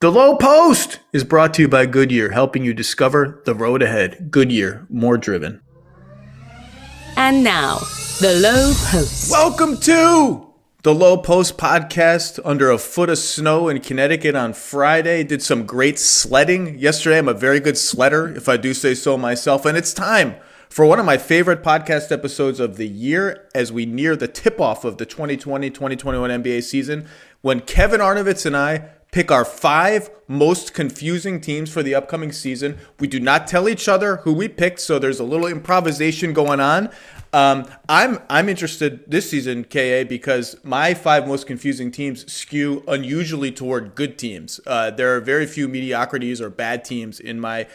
The Lowe Post is brought to you by Goodyear, helping you discover the road ahead. Goodyear, more driven. And now, the Lowe Post. Welcome to the Lowe Post podcast. Under a foot of snow in Connecticut on Friday. Did some great sledding yesterday. I'm a very good sledder, if I do say so myself. And it's time for one of my favorite podcast episodes of the year as we near the tip-off of the 2020-2021 NBA season, when Kevin Arnovitz and I pick our 5 most confusing teams for the upcoming season. We do not tell each other who we picked, so there's a little improvisation going on. I'm interested this season, KA, because my 5 most confusing teams skew unusually toward good teams. There are very few mediocrities or bad teams in my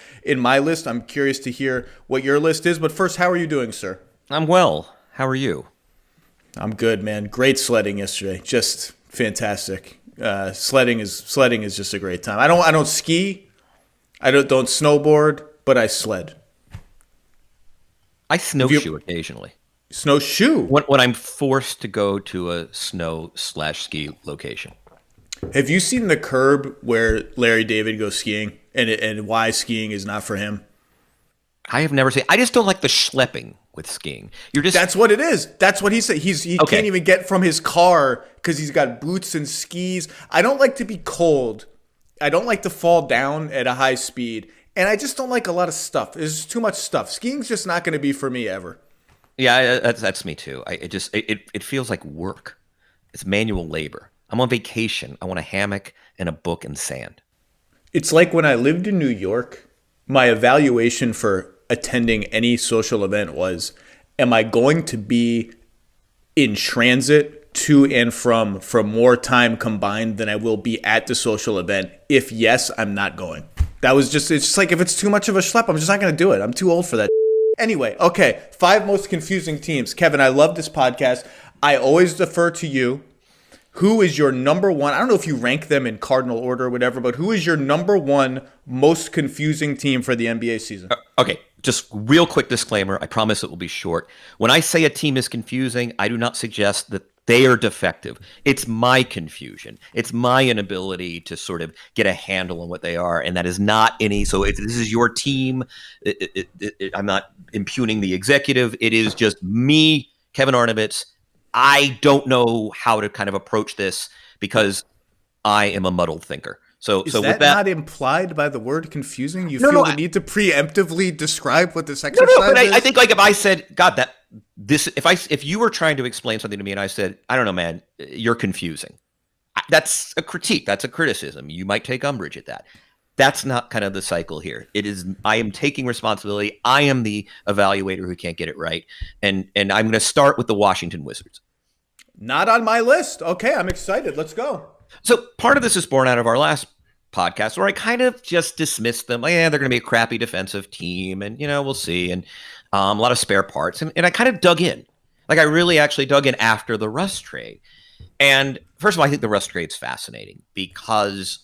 list. I'm curious to hear what your list is. But first, how are you doing, sir? I'm well. How are you? I'm good, man. Great sledding yesterday. Just fantastic. Sledding is just a great time. I don't ski. I don't snowboard, but I sled. I snowshoe occasionally. Snowshoe? When I'm forced to go to a snow/ski location. Have you seen the curb where Larry David goes skiing and why skiing is not for him? I have never seen. I just don't like the schlepping with skiing. That's what it is. That's what he said. He can't even get from his car because he's got boots and skis. I don't like to be cold. I don't like to fall down at a high speed. And I just don't like a lot of stuff. There's too much stuff. Skiing's just not going to be for me ever. Yeah, that's me too. It feels like work. It's manual labor. I'm on vacation. I want a hammock and a book and sand. It's like when I lived in New York, my evaluation for attending any social event was, am I going to be in transit to and from for more time combined than I will be at the social event? If yes, I'm not going. It's just like, if it's too much of a schlep, I'm just not going to do it. I'm too old for that. Anyway, okay, 5 most confusing teams. Kevin, I love this podcast. I always defer to you. Who is your number one? I don't know if you rank them in cardinal order or whatever, but who is your number one most confusing team for the NBA season? Okay, just real quick disclaimer. I promise it will be short. When I say a team is confusing, I do not suggest that they are defective. It's my confusion. It's my inability to sort of get a handle on what they are, and that is not any. So if this is your team, I'm not impugning the executive. It is just me, Kevin Arnovitz. I don't know how to kind of approach this because I am a muddled thinker. So is that with that not implied by the word confusing? You feel the need to preemptively describe what this exercise is? But I think, like, if I said, God, if you were trying to explain something to me and I said, I don't know, man, you're confusing. That's a critique. That's a criticism. You might take umbrage at that. That's not kind of the cycle here. It is, I am taking responsibility. I am the evaluator who can't get it right. And I'm going to start with the Washington Wizards. Not on my list. Okay, I'm excited. Let's go. So part of this is born out of our last podcast where I kind of just dismissed them. Yeah, they're going to be a crappy defensive team and, we'll see. And a lot of spare parts. And I kind of dug in. Like, I really actually dug in after the Russ trade. And first of all, I think the Russ trade's fascinating because,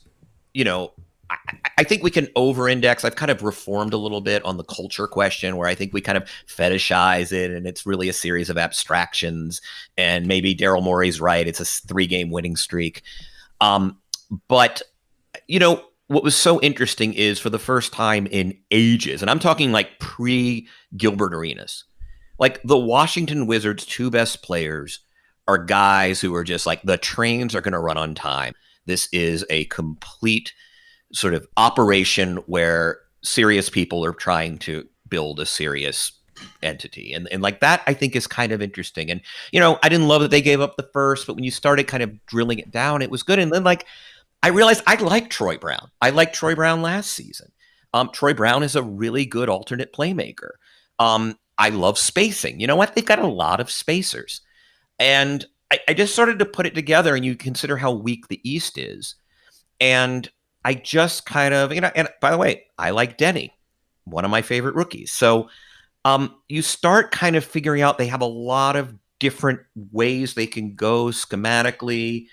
I think we can over-index. I've kind of reformed a little bit on the culture question where I think we kind of fetishize it and it's really a series of abstractions. And maybe Daryl Morey's right. It's a 3-game winning streak. But, what was so interesting is for the first time in ages, and I'm talking like pre-Gilbert Arenas, like the Washington Wizards' 2 best players are guys who are just like, the trains are going to run on time. This is a complete sort of operation where serious people are trying to build a serious entity. And like that, I think, is kind of interesting. And, I didn't love that they gave up the first, but when you started kind of drilling it down, it was good. And then, like, I realized I like Troy Brown. I liked Troy Brown last season. Troy Brown is a really good alternate playmaker. I love spacing. You know what? They've got a lot of spacers. And I just started to put it together, and you consider how weak the East is. And I just kind of, and by the way, I like Denny, one of my favorite rookies. So you start kind of figuring out they have a lot of different ways they can go schematically.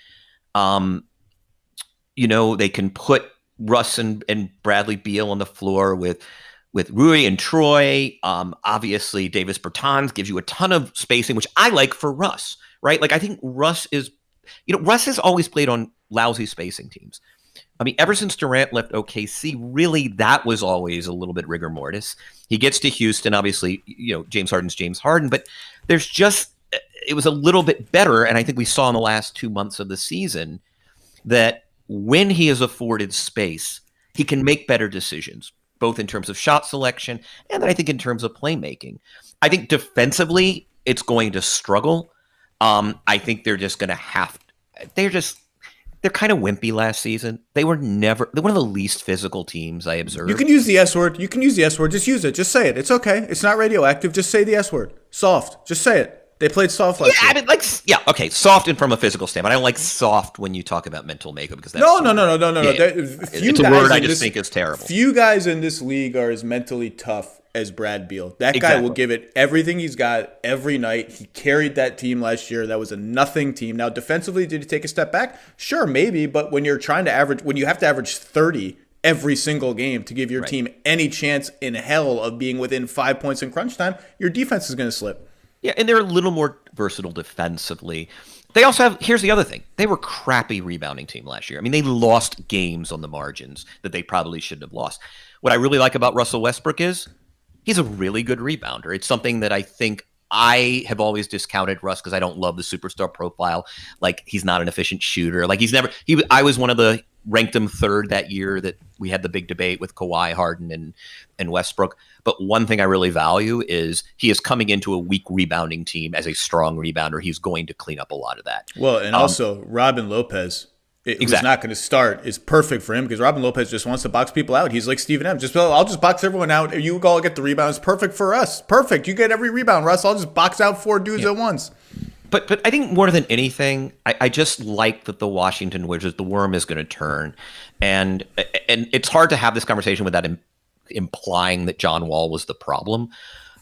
They can put Russ and Bradley Beal on the floor with Rui and Troy. Obviously, Davis Bertans gives you a ton of spacing, which I like for Russ, right? Like, I think Russ has always played on lousy spacing teams. I mean, ever since Durant left OKC, really that was always a little bit rigor mortis. He gets to Houston, obviously, James Harden's James Harden, but it was a little bit better. And I think we saw in the last 2 months of the season that when he is afforded space, he can make better decisions, both in terms of shot selection and then I think in terms of playmaking. I think defensively, it's going to struggle. I think they're just going to they're kind of wimpy last season. They're one of the least physical teams I observed. You can use the S word. Just use it. Just say it. It's okay. It's not radioactive. Just say the S word. Soft. Just say it. They played soft last year. I mean, okay, soft and from a physical standpoint. I don't like soft when you talk about mental makeup because that's no. Yeah. It's a word I just think is terrible. Few guys in this league are as mentally tough as Brad Beal. That guy will give it everything he's got every night. He carried that team last year. That was a nothing team. Now, defensively, did he take a step back? Sure, maybe. But when you're trying to when you have to average 30 every single game to give your team any chance in hell of being within 5 points in crunch time, your defense is going to slip. Yeah, and they're a little more versatile defensively. They also have, here's the other thing. They were a crappy rebounding team last year. I mean, they lost games on the margins that they probably shouldn't have lost. What I really like about Russell Westbrook is he's a really good rebounder. It's something that I think I have always discounted Russ because I don't love the superstar profile. Like, he's not an efficient shooter. Like, I was one of the ranked him third that year that we had the big debate with Kawhi, Harden, and Westbrook. But one thing I really value is he is coming into a weak rebounding team as a strong rebounder. He's going to clean up a lot of that. Well, and also Robin Lopez, who's not going to start, is perfect for him because Robin Lopez just wants to box people out. He's like Steven M. I'll just box everyone out. You all get the rebounds. Perfect for us. Perfect. You get every rebound, Russ. I'll just box out 4 dudes at once. But I think more than anything, I just like that the Washington Wizards, the worm is going to turn. And it's hard to have this conversation without implying that John Wall was the problem.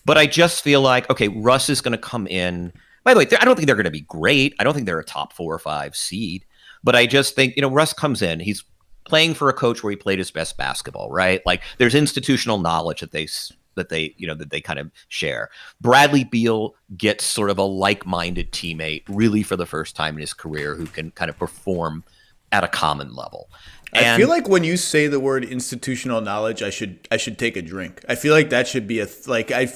But I just feel like, okay, Russ is going to come in. By the way, I don't think they're going to be great. I don't think they're a top 4 or 5 seed. But I just think, Russ comes in. He's playing for a coach where he played his best basketball, right? Like, there's institutional knowledge that they kind of share. Bradley Beal gets sort of a like-minded teammate really for the first time in his career who can kind of perform at a common level. I feel like when you say the word institutional knowledge, I should take a drink. I feel like that should be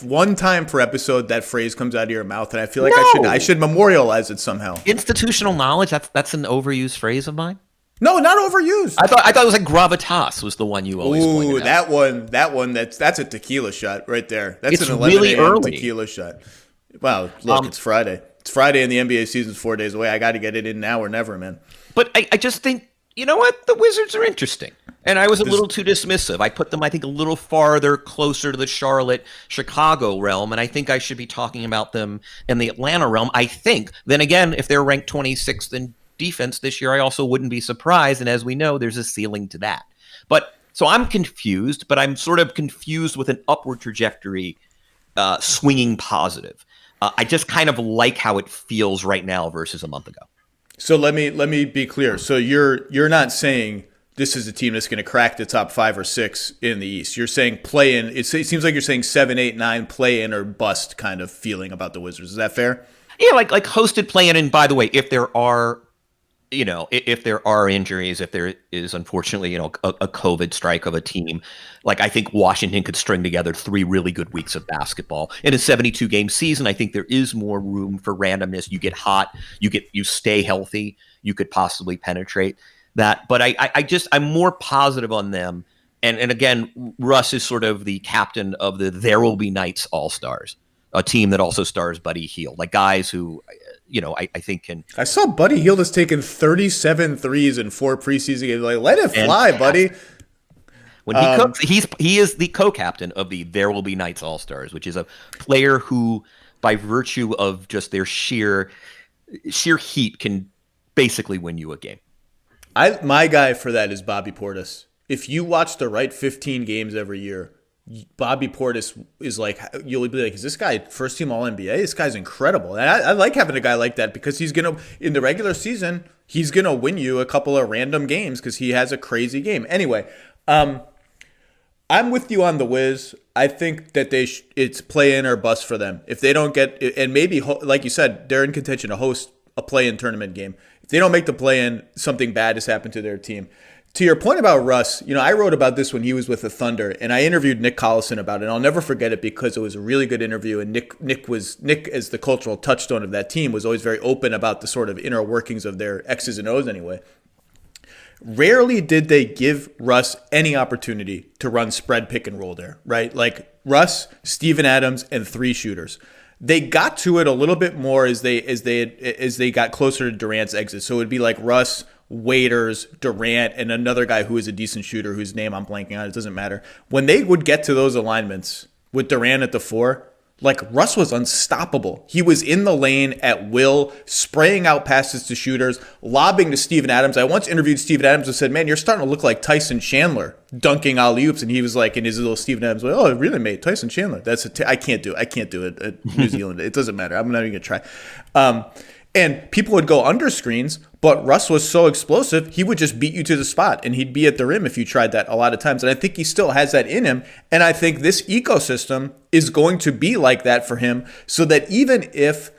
one time per episode that phrase comes out of your mouth, and I feel like I should memorialize it somehow. Institutional knowledge, that's an overused phrase of mine. No, not overused. I thought it was like gravitas was the one you always pointed out. that one that's a tequila shot right there. That's it's an 11 really early tequila shot. Wow, look, it's Friday. It's Friday and the NBA season's 4 days away. I got to get it in now or never, man. But I just think, you know what? The Wizards are interesting. And I was a little too dismissive. I put them, I think, a little farther closer to the Charlotte-Chicago realm, and I think I should be talking about them in the Atlanta realm. I think, then again, if they're ranked 26th in defense this year, I also wouldn't be surprised, and as we know, there's a ceiling to that. But so I'm confused, but I'm sort of confused with an upward trajectory swinging positive. I just kind of like how it feels right now versus a month ago. So let me be clear. So you're not saying this is a team that's going to crack the top 5 or 6 in the East. You're saying play in. It seems like you're saying 7, 8, 9 play in or bust kind of feeling about the Wizards. Is that fair? Yeah, like hosted play in. And by the way, if there are injuries, if there is unfortunately, a COVID strike of a team, like I think Washington could string together 3 really good weeks of basketball. In a 72-game season, I think there is more room for randomness. You get hot, you stay healthy, you could possibly penetrate that. But I'm more positive on them. And again, Russ is sort of the captain of the There Will Be Nights All-Stars, a team that also stars Buddy Hield, like guys who I think can. I saw Buddy Hield has taken 37 threes in 4 preseason games. Like, let it fly, buddy. When he cooks, he is the co-captain of the There Will Be Nights All-Stars, which is a player who, by virtue of just their sheer heat, can basically win you a game. My guy for that is Bobby Portis. If you watch the right 15 games every year, Bobby Portis is like, you'll be like, is this guy first team All-NBA? This guy's incredible. And I like having a guy like that because he's going to, in the regular season, he's going to win you a couple of random games because he has a crazy game. Anyway, I'm with you on the Wiz. I think that it's play in or bust for them. If they don't get, and maybe, like you said, they're in contention to host a play-in tournament game. If they don't make the play-in, something bad has happened to their team. To your point about Russ, I wrote about this when he was with the Thunder, and I interviewed Nick Collison about it. And I'll never forget it because it was a really good interview. And Nick, as the cultural touchstone of that team, was always very open about the sort of inner workings of their X's and O's anyway. Rarely did they give Russ any opportunity to run spread pick and roll there, right? Like Russ, Steven Adams, and 3 shooters. They got to it a little bit more as they got closer to Durant's exit. So it would be like Russ, Waiters, Durant, and another guy who is a decent shooter whose name I'm blanking on. It doesn't matter. When they would get to those alignments with Durant at the 4, like Russ was unstoppable. He was in the lane at will, spraying out passes to shooters, lobbing to Steven Adams. I once interviewed Steven Adams and said, man, you're starting to look like Tyson Chandler dunking alley-oops. And he was like, in his little Steven Adams way, oh, really, mate? Tyson Chandler. I can't do it at New Zealand. It doesn't matter. I'm not even going to try. And people would go under screens, but Russ was so explosive, he would just beat you to the spot, and he'd be at the rim if you tried that a lot of times. And I think he still has that in him. And I think this ecosystem is going to be like that for him, so that even if,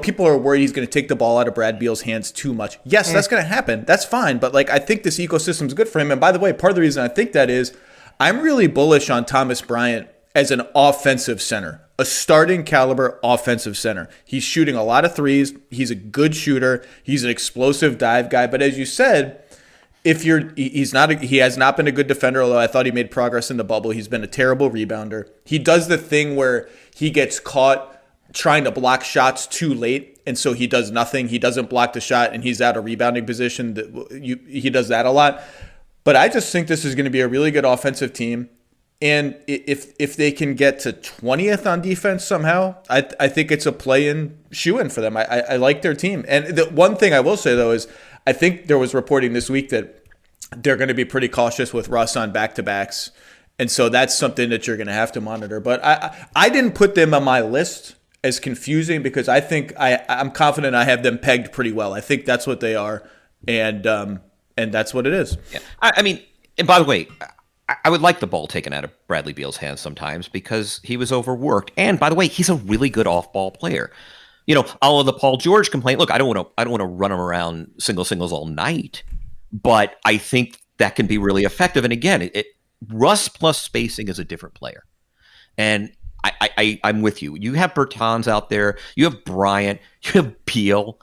people are worried he's going to take the ball out of Brad Beal's hands too much. Yes, that's going to happen. That's fine. But I think this ecosystem is good for him. And by the way, part of the reason I think that is I'm really bullish on Thomas Bryant as an offensive center. A starting caliber offensive center. He's shooting a lot of threes. He's a good shooter. He's an explosive dive guy. But as you said, he has not been a good defender, although I thought he made progress in the bubble. He's been a terrible rebounder. He does the thing where he gets caught trying to block shots too late, and so he does nothing. He doesn't block the shot, and he's out of rebounding position. He does that a lot. But I just think this is going to be a really good offensive team. And if they can get to 20th on defense somehow, I think it's a play-in shoe-in for them. I like their team. And the one thing I will say, though, is I think there was reporting this week that they're going to be pretty cautious with Russ on back-to-backs. And so that's something that you're going to have to monitor. But I didn't put them on my list as confusing because I think I'm confident I have them pegged pretty well. I think that's what they are, and that's what it is. Yeah. I mean, and by the way, I would like the ball taken out of Bradley Beal's hands sometimes because he was overworked. And by the way, he's a really good off-ball player. All of the Paul George complaint. Look, I don't want to run him around singles all night, but I think that can be really effective. And again, Russ plus spacing is a different player. And I'm with you. You have Bertans out there. You have Bryant. You have Beal.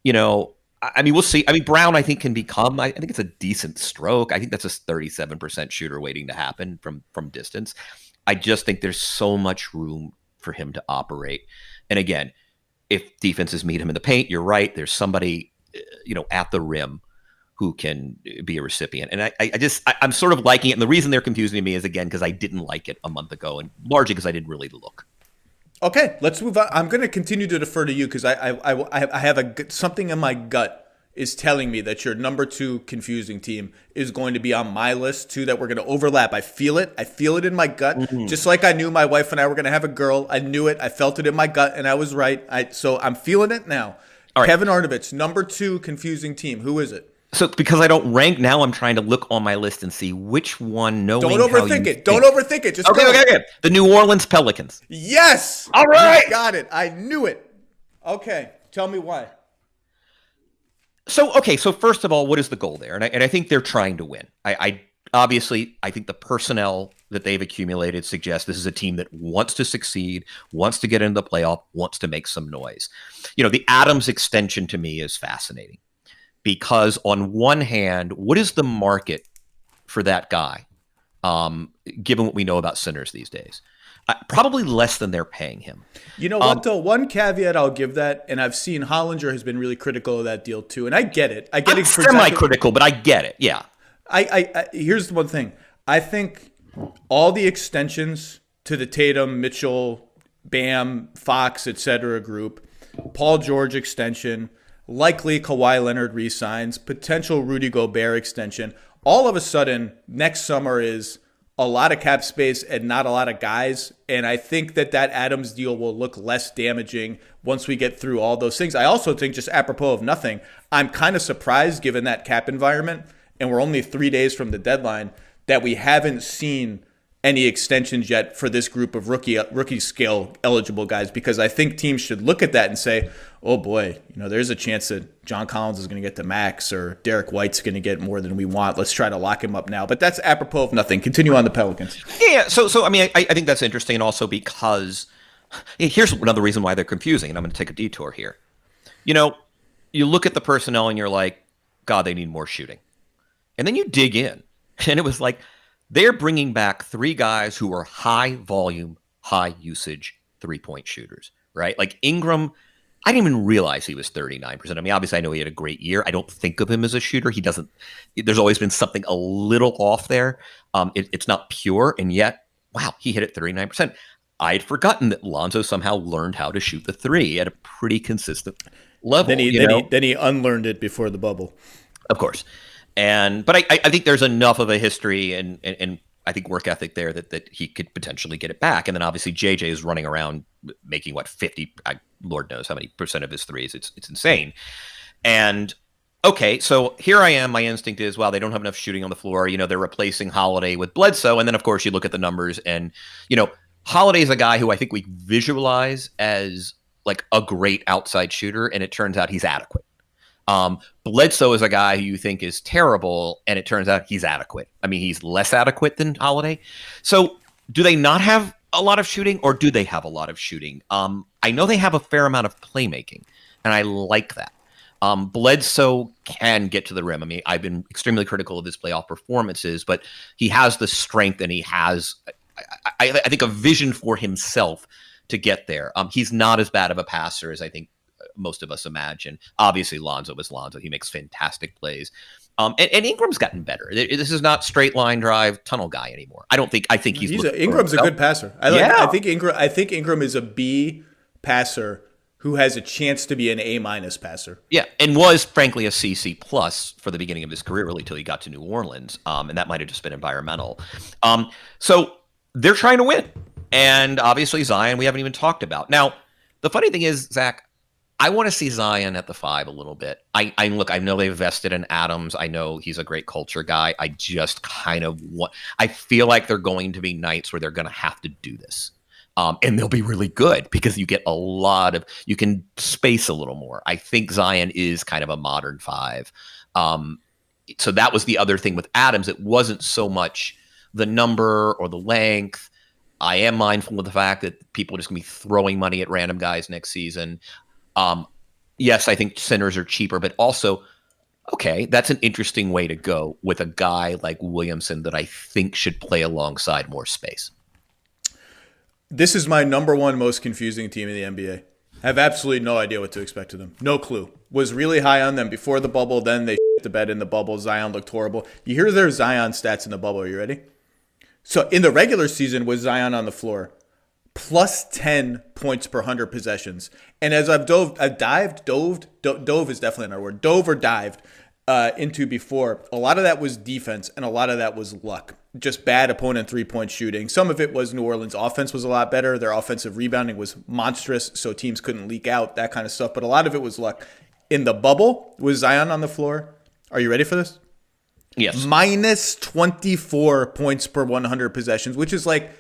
We'll see. Brown, I think, can become, I think it's a decent stroke. I think that's a 37% shooter waiting to happen from distance. I just think there's so much room for him to operate. And again, if defenses meet him in the paint, you're right. There's somebody, at the rim who can be a recipient. And I'm sort of liking it. And the reason they're confusing to me is, again, because I didn't like it a month ago and largely because I didn't really look. Okay, let's move on. I'm going to continue to defer to you because I have something in my gut is telling me that your number 2 confusing team is going to be on my list too, that we're going to overlap. I feel it. I feel it in my gut. Mm-hmm. Just like I knew my wife and I were going to have a girl. I knew it. I felt it in my gut and I was right. So I'm feeling it now. All right. Kevin Arnovitz, number 2 confusing team. Who is it? So because I don't rank now, I'm trying to look on my list and see which one. Don't overthink it. Don't overthink it. Just okay. The New Orleans Pelicans. Yes. All right. You got it. I knew it. Okay. Tell me why. So first of all, what is the goal there? And I think they're trying to win. I obviously think the personnel that they've accumulated suggests this is a team that wants to succeed, wants to get into the playoff, wants to make some noise. The Adams extension to me is fascinating. Because on one hand, what is the market for that guy, given what we know about centers these days? Probably less than they're paying him. You know what, though? One caveat I'll give that, and I've seen Hollinger has been really critical of that deal, too. And I get it. I'm semi-critical, but I get it, yeah. Here's the one thing. I think all the extensions to the Tatum, Mitchell, Bam, Fox, etc. group, Paul George extension, likely Kawhi Leonard re-signs, potential Rudy Gobert extension. All of a sudden, next summer is a lot of cap space and not a lot of guys. And I think that Adams deal will look less damaging once we get through all those things. I also think, just apropos of nothing, I'm kind of surprised given that cap environment, and we're only 3 days from the deadline, that we haven't seen any extensions yet for this group of rookie scale eligible guys, because I think teams should look at that and say, oh boy, there's a chance that John Collins is going to get the max or Derek White's going to get more than we want. Let's try to lock him up now. But that's apropos of nothing. Continue on the Pelicans. Yeah. So I mean, I think that's interesting also because here's another reason why they're confusing, and I'm going to take a detour here. You look at the personnel and you're like, God, they need more shooting. And then you dig in, and it was like, they're bringing back 3 guys who are high volume, high usage 3-point shooters, right? Like Ingram, I didn't even realize he was 39%. I mean, obviously I know he had a great year. I don't think of him as a shooter. There's always been something a little off there. It's not pure. And yet, wow, he hit it 39%. I had forgotten that Lonzo somehow learned how to shoot the 3 at a pretty consistent level. Then he unlearned it before the bubble. Of course. But I think there's enough of a history and I think work ethic there that he could potentially get it back. And then obviously JJ is running around making 50, Lord knows how many percent of his threes. It's insane. And okay, so here I am. My instinct is, well, they don't have enough shooting on the floor. They're replacing Holiday with Bledsoe. And then of course you look at the numbers and, Holiday's a guy who I think we visualize as like a great outside shooter. And it turns out he's adequate. Bledsoe is a guy who you think is terrible, and it turns out he's adequate. I mean, he's less adequate than Holiday. So do they not have a lot of shooting, or do they have a lot of shooting? I know they have a fair amount of playmaking, and I like that. Bledsoe can get to the rim. I mean, I've been extremely critical of his playoff performances, but he has the strength, and he has, I think, a vision for himself to get there. He's not as bad of a passer as I think most of us imagine. Obviously, Lonzo is Lonzo. He makes fantastic plays. And Ingram's gotten better. This is not straight line drive tunnel guy anymore. I think Ingram's a good passer. I think Ingram is a B passer who has a chance to be an A- passer. Yeah, and was frankly a CC plus for the beginning of his career, really till he got to New Orleans. And that might have just been environmental. So they're trying to win. And obviously Zion, we haven't even talked about. Now, the funny thing is, Zach, I want to see Zion at the 5 a little bit. I know they've invested in Adams. I know he's a great culture guy. I just kind of I feel like they're going to be nights where they're going to have to do this. And they'll be really good because you get you can space a little more. I think Zion is kind of a modern 5. So that was the other thing with Adams. It wasn't so much the number or the length. I am mindful of the fact that people are just going to be throwing money at random guys next season. Yes, I think centers are cheaper, but also, okay, that's an interesting way to go with a guy like Williamson that I think should play alongside more space. This is my number 1 most confusing team in the NBA. I have absolutely no idea what to expect of them. No clue. Was really high on them before the bubble, then they shit the bed in the bubble. Zion looked horrible. You hear their Zion stats in the bubble. Are you ready? So in the regular season, was Zion on the floor? Plus 10 points per 100 possessions. And as I've dove is definitely not our word, dove or dived into before, a lot of that was defense and a lot of that was luck. Just bad opponent 3-point shooting. Some of it was New Orleans' offense was a lot better. Their offensive rebounding was monstrous, so teams couldn't leak out, that kind of stuff. But a lot of it was luck. In the bubble, was Zion on the floor? Are you ready for this? Yes. Minus 24 points per 100 possessions, which is like,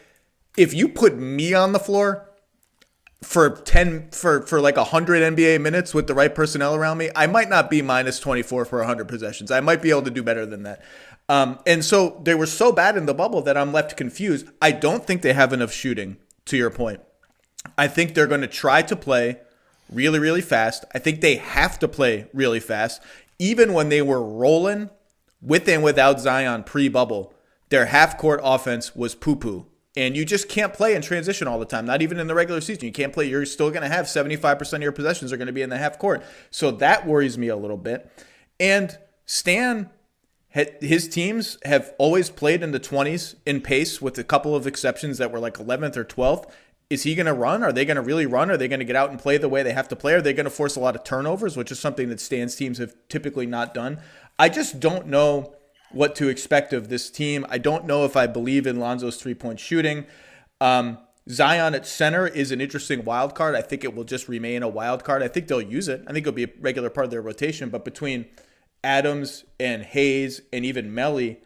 if you put me on the floor for like 100 NBA minutes with the right personnel around me, I might not be minus 24 for 100 possessions. I might be able to do better than that. And so they were so bad in the bubble that I'm left confused. I don't think they have enough shooting, to your point. I think they're going to try to play really, really fast. I think they have to play really fast. Even when they were rolling with and without Zion pre-bubble, their half-court offense was poo-poo. And you just can't play in transition all the time, not even in the regular season. You can't play. You're still going to have 75% of your possessions are going to be in the half court. So that worries me a little bit. And Stan, his teams have always played in the 20s in pace with a couple of exceptions that were like 11th or 12th. Is he going to run? Are they going to really run? Are they going to get out and play the way they have to play? Are they going to force a lot of turnovers, which is something that Stan's teams have typically not done? I just don't know what to expect of this team. I don't know if I believe in Lonzo's 3-point shooting. Zion at center is an interesting wild card. I think it will just remain a wild card. I think they'll use it. I think it'll be a regular part of their rotation. But between Adams and Hayes and even Melly,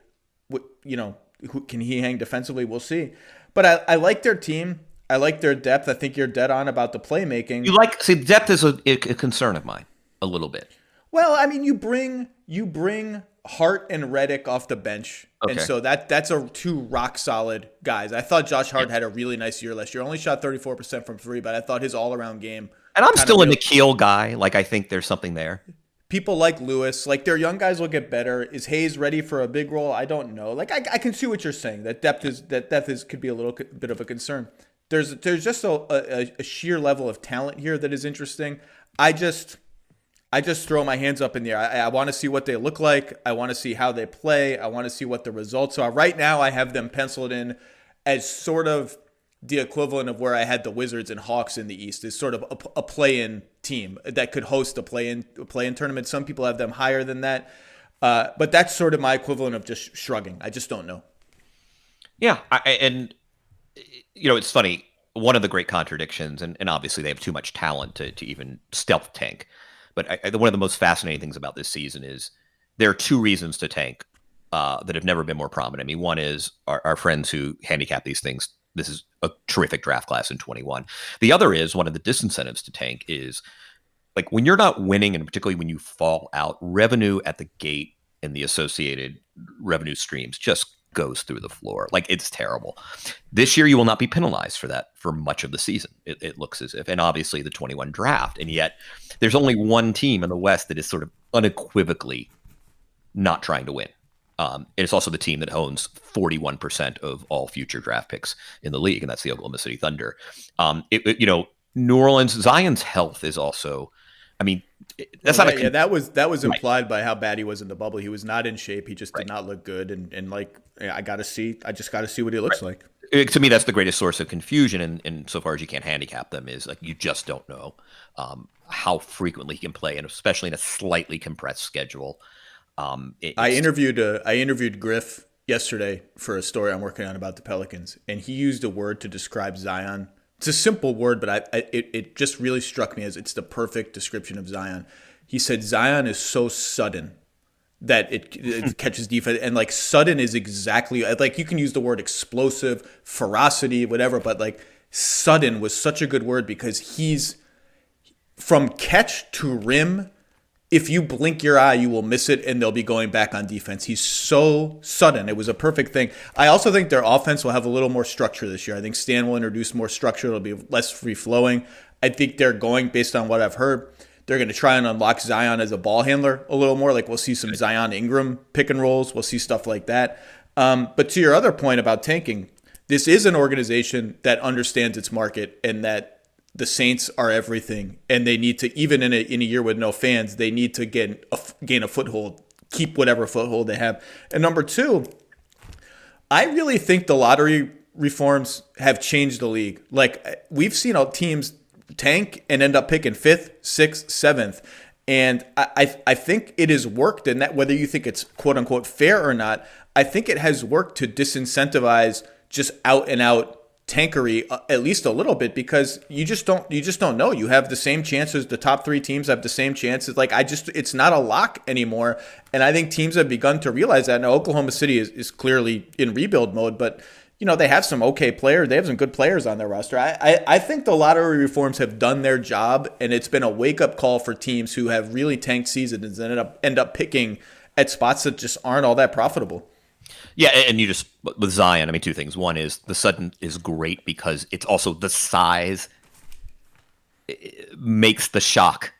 Can he hang defensively? We'll see. But I like their team. I like their depth. I think you're dead on about the playmaking. Depth is a concern of mine a little bit. Well, I mean, you bring Hart and Reddick off the bench. Okay. And so that's two rock solid guys. I thought Josh Hart had a really nice year last year. Only shot 34% from three, but I thought his all-around game. And I'm still a Nikhil guy. Like, I think there's something there. People like Lewis, like their young guys will get better. Is Hayes ready for a big role? I don't know. Like I can see what you're saying. That depth could be a little bit of a concern. There's just a sheer level of talent here that is interesting. I just throw my hands up in the air. I want to see what they look like. I want to see how they play. I want to see what the results are. Right now, I have them penciled in as sort of the equivalent of where I had the Wizards and Hawks in the East, is sort of a play-in team that could host a play-in tournament. Some people have them higher than that. But that's sort of my equivalent of just shrugging. I just don't know. Yeah. It's funny. One of the great contradictions, and obviously they have too much talent to even stealth tank. But one of the most fascinating things about this season is there are two reasons to tank that have never been more prominent. I mean, one is our friends who handicap these things. This is a terrific draft class in 21. The other is one of the disincentives to tank is like when you're not winning, and particularly when you fall out, revenue at the gate and the associated revenue streams just goes through the floor. Like, it's terrible. This year, you will not be penalized for that for much of the season. It looks as if, and obviously the 21 draft. And yet there's only one team in the West that is sort of unequivocally not trying to win. It's also the team that owns 41% of all future draft picks in the league, and that's the Oklahoma City Thunder. New Orleans, Zion's health is also, I mean, that's not yeah, that was implied by how bad he was in the bubble. He was not in shape. He just did not look good. And I just got to see what he looks like. To me, that's the greatest source of confusion. And so far as you can't handicap them is like, you just don't know how frequently he can play, and especially in a slightly compressed schedule. I interviewed Griff yesterday for a story I'm working on about the Pelicans, and he used a word to describe Zion. It's a simple word, but it just really struck me as it's the perfect description of Zion. He said Zion is so sudden that it catches defense, and like sudden is exactly like, you can use the word explosive, ferocity, whatever, but like sudden was such a good word because he's from catch to rim. If you blink your eye, you will miss it, and they'll be going back on defense. He's so sudden. It was a perfect thing. I also think their offense will have a little more structure this year. I think Stan will introduce more structure. It'll be less free-flowing. I think they're going, based on what I've heard, they're going to try and unlock Zion as a ball handler a little more. Like, we'll see some Zion Ingram pick and rolls. We'll see stuff like that. But to your other point about tanking, this is an organization that understands its market, and that the Saints are everything, and they need to, even in a year with no fans, they need to gain a foothold, keep whatever foothold they have. And number two, I really think the lottery reforms have changed the league. Like, we've seen teams tank and end up picking 5th, 6th, 7th. And I think it has worked, and that whether you think it's quote unquote fair or not, I think it has worked to disincentivize just out and out tankery at least a little bit, because you just don't know. You have the same chances. The top 3 teams have the same chances. Like, it's not a lock anymore. And I think teams have begun to realize that. Now, Oklahoma City is clearly in rebuild mode, but they have some okay players. They have some good players on their roster. I think the lottery reforms have done their job, and it's been a wake up call for teams who have really tanked seasons and end up picking at spots that just aren't all that profitable. Yeah, and you just, with Zion, I mean, two things. One is the sudden is great because it's also the size makes the shock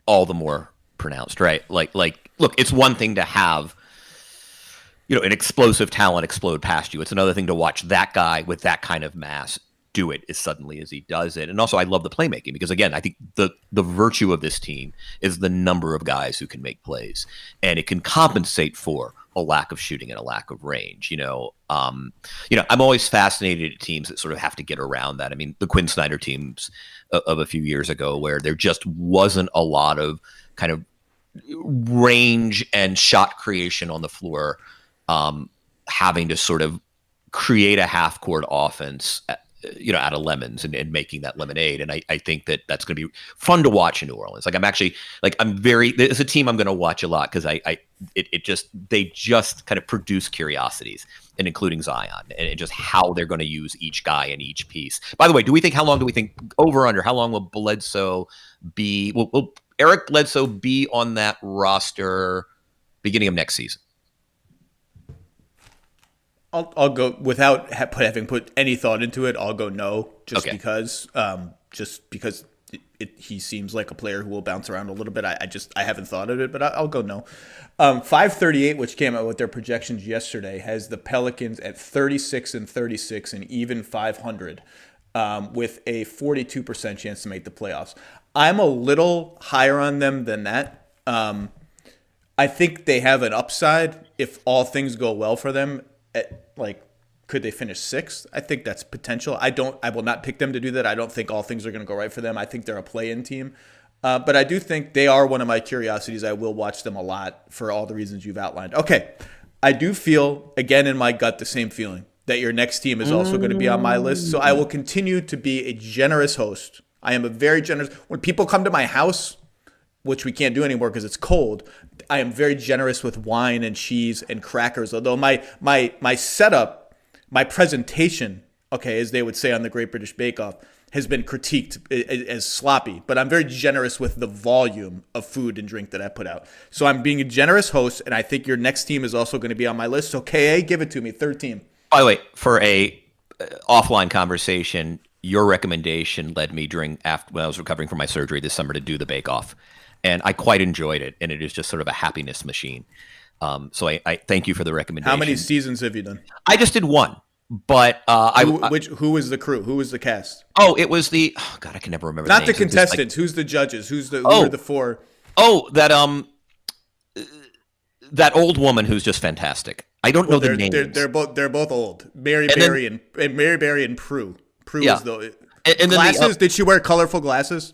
all the more pronounced, right? Like, look, it's one thing to have, an explosive talent explode past you. It's another thing to watch that guy with that kind of mass do it as suddenly as he does it. And also, I love the playmaking because, again, I think the virtue of this team is the number of guys who can make plays, and it can compensate for a lack of shooting and a lack of range. I'm always fascinated at teams that sort of have to get around that. I mean, the Quinn Snyder teams of a few years ago, where there just wasn't a lot of kind of range and shot creation on the floor, having to sort of create a half-court offense, out of lemons and making that lemonade. And I think that's going to be fun to watch in New Orleans. Like, it's a team I'm going to watch a lot because they just kind of produce curiosities, and including Zion, and just how they're going to use each guy in each piece. By the way, how long do we think over under? How long will Bledsoe be? Will Eric Bledsoe be on that roster beginning of next season? I'll go without having put any thought into it. I'll go no, just because he seems like a player who will bounce around a little bit. I haven't thought of it, but I'll go no. 538, which came out with their projections yesterday, has the Pelicans at 36-36 and even 500, with a 42% chance to make the playoffs. I'm a little higher on them than that. I think they have an upside if all things go well for them. Could they finish sixth? I think that's potential. I will not pick them to do that. I don't think all things are going to go right for them. I think they're a play-in team. But I do think they are one of my curiosities. I will watch them a lot for all the reasons you've outlined. Okay. I do feel, again, in my gut, the same feeling that your next team is also going to be on my list. So I will continue to be a generous host. I am a very generous. When people come to my house, which we can't do anymore because it's cold, I am very generous with wine and cheese and crackers. Although my setup, my presentation, as they would say on the Great British Bake Off, has been critiqued as sloppy. But I'm very generous with the volume of food and drink that I put out. So I'm being a generous host, and I think your next team is also going to be on my list. So KA, give it to me, third team. By the way, for a offline conversation, your recommendation led me when I was recovering from my surgery this summer to do the Bake Off. And I quite enjoyed it, and it is just sort of a happiness machine. So I thank you for the recommendation. How many seasons have you done? I just did one, but who was the crew? Who was the cast? Oh, it was I can never remember. Not the contestants. Who's the judges? Who are the four? Oh, that old woman who's just fantastic. I don't know the names. They're both old. Mary Berry and Prue. Prue is the and glasses. Did she wear colorful glasses?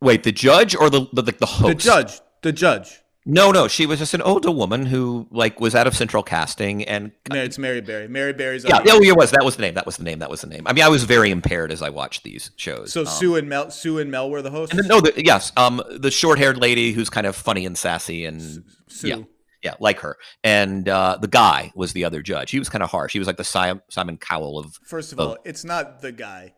Wait, the judge or the host? The judge. No, she was just an older woman who was out of central casting, and it's Mary Berry. Mary Berry's. Yeah, it was. That was the name. I mean, I was very impaired as I watched these shows. So Sue and Mel were the hosts. And the short-haired lady who's kind of funny and sassy, and Sue. Yeah, like her. And the guy was the other judge. He was kind of harsh. He was like the Simon Cowell of. First of all, it's not the guy.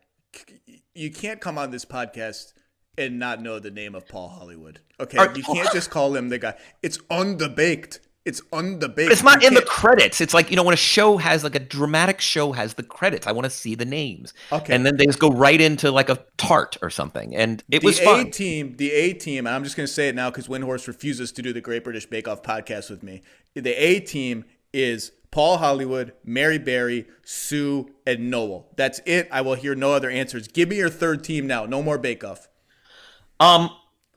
You can't come on this podcast and not know the name of Paul Hollywood. Okay, you can't just call him the guy. It's undebaked. It's not in the credits. It's like, when a show has a dramatic show has the credits. I want to see the names. Okay. And then they just go right into a tart or something. And it was fun. The A team, and I'm just going to say it now because Windhorse refuses to do the Great British Bake Off podcast with me. The A team is Paul Hollywood, Mary Berry, Sue, and Noel. That's it. I will hear no other answers. Give me your third team now. No more Bake Off.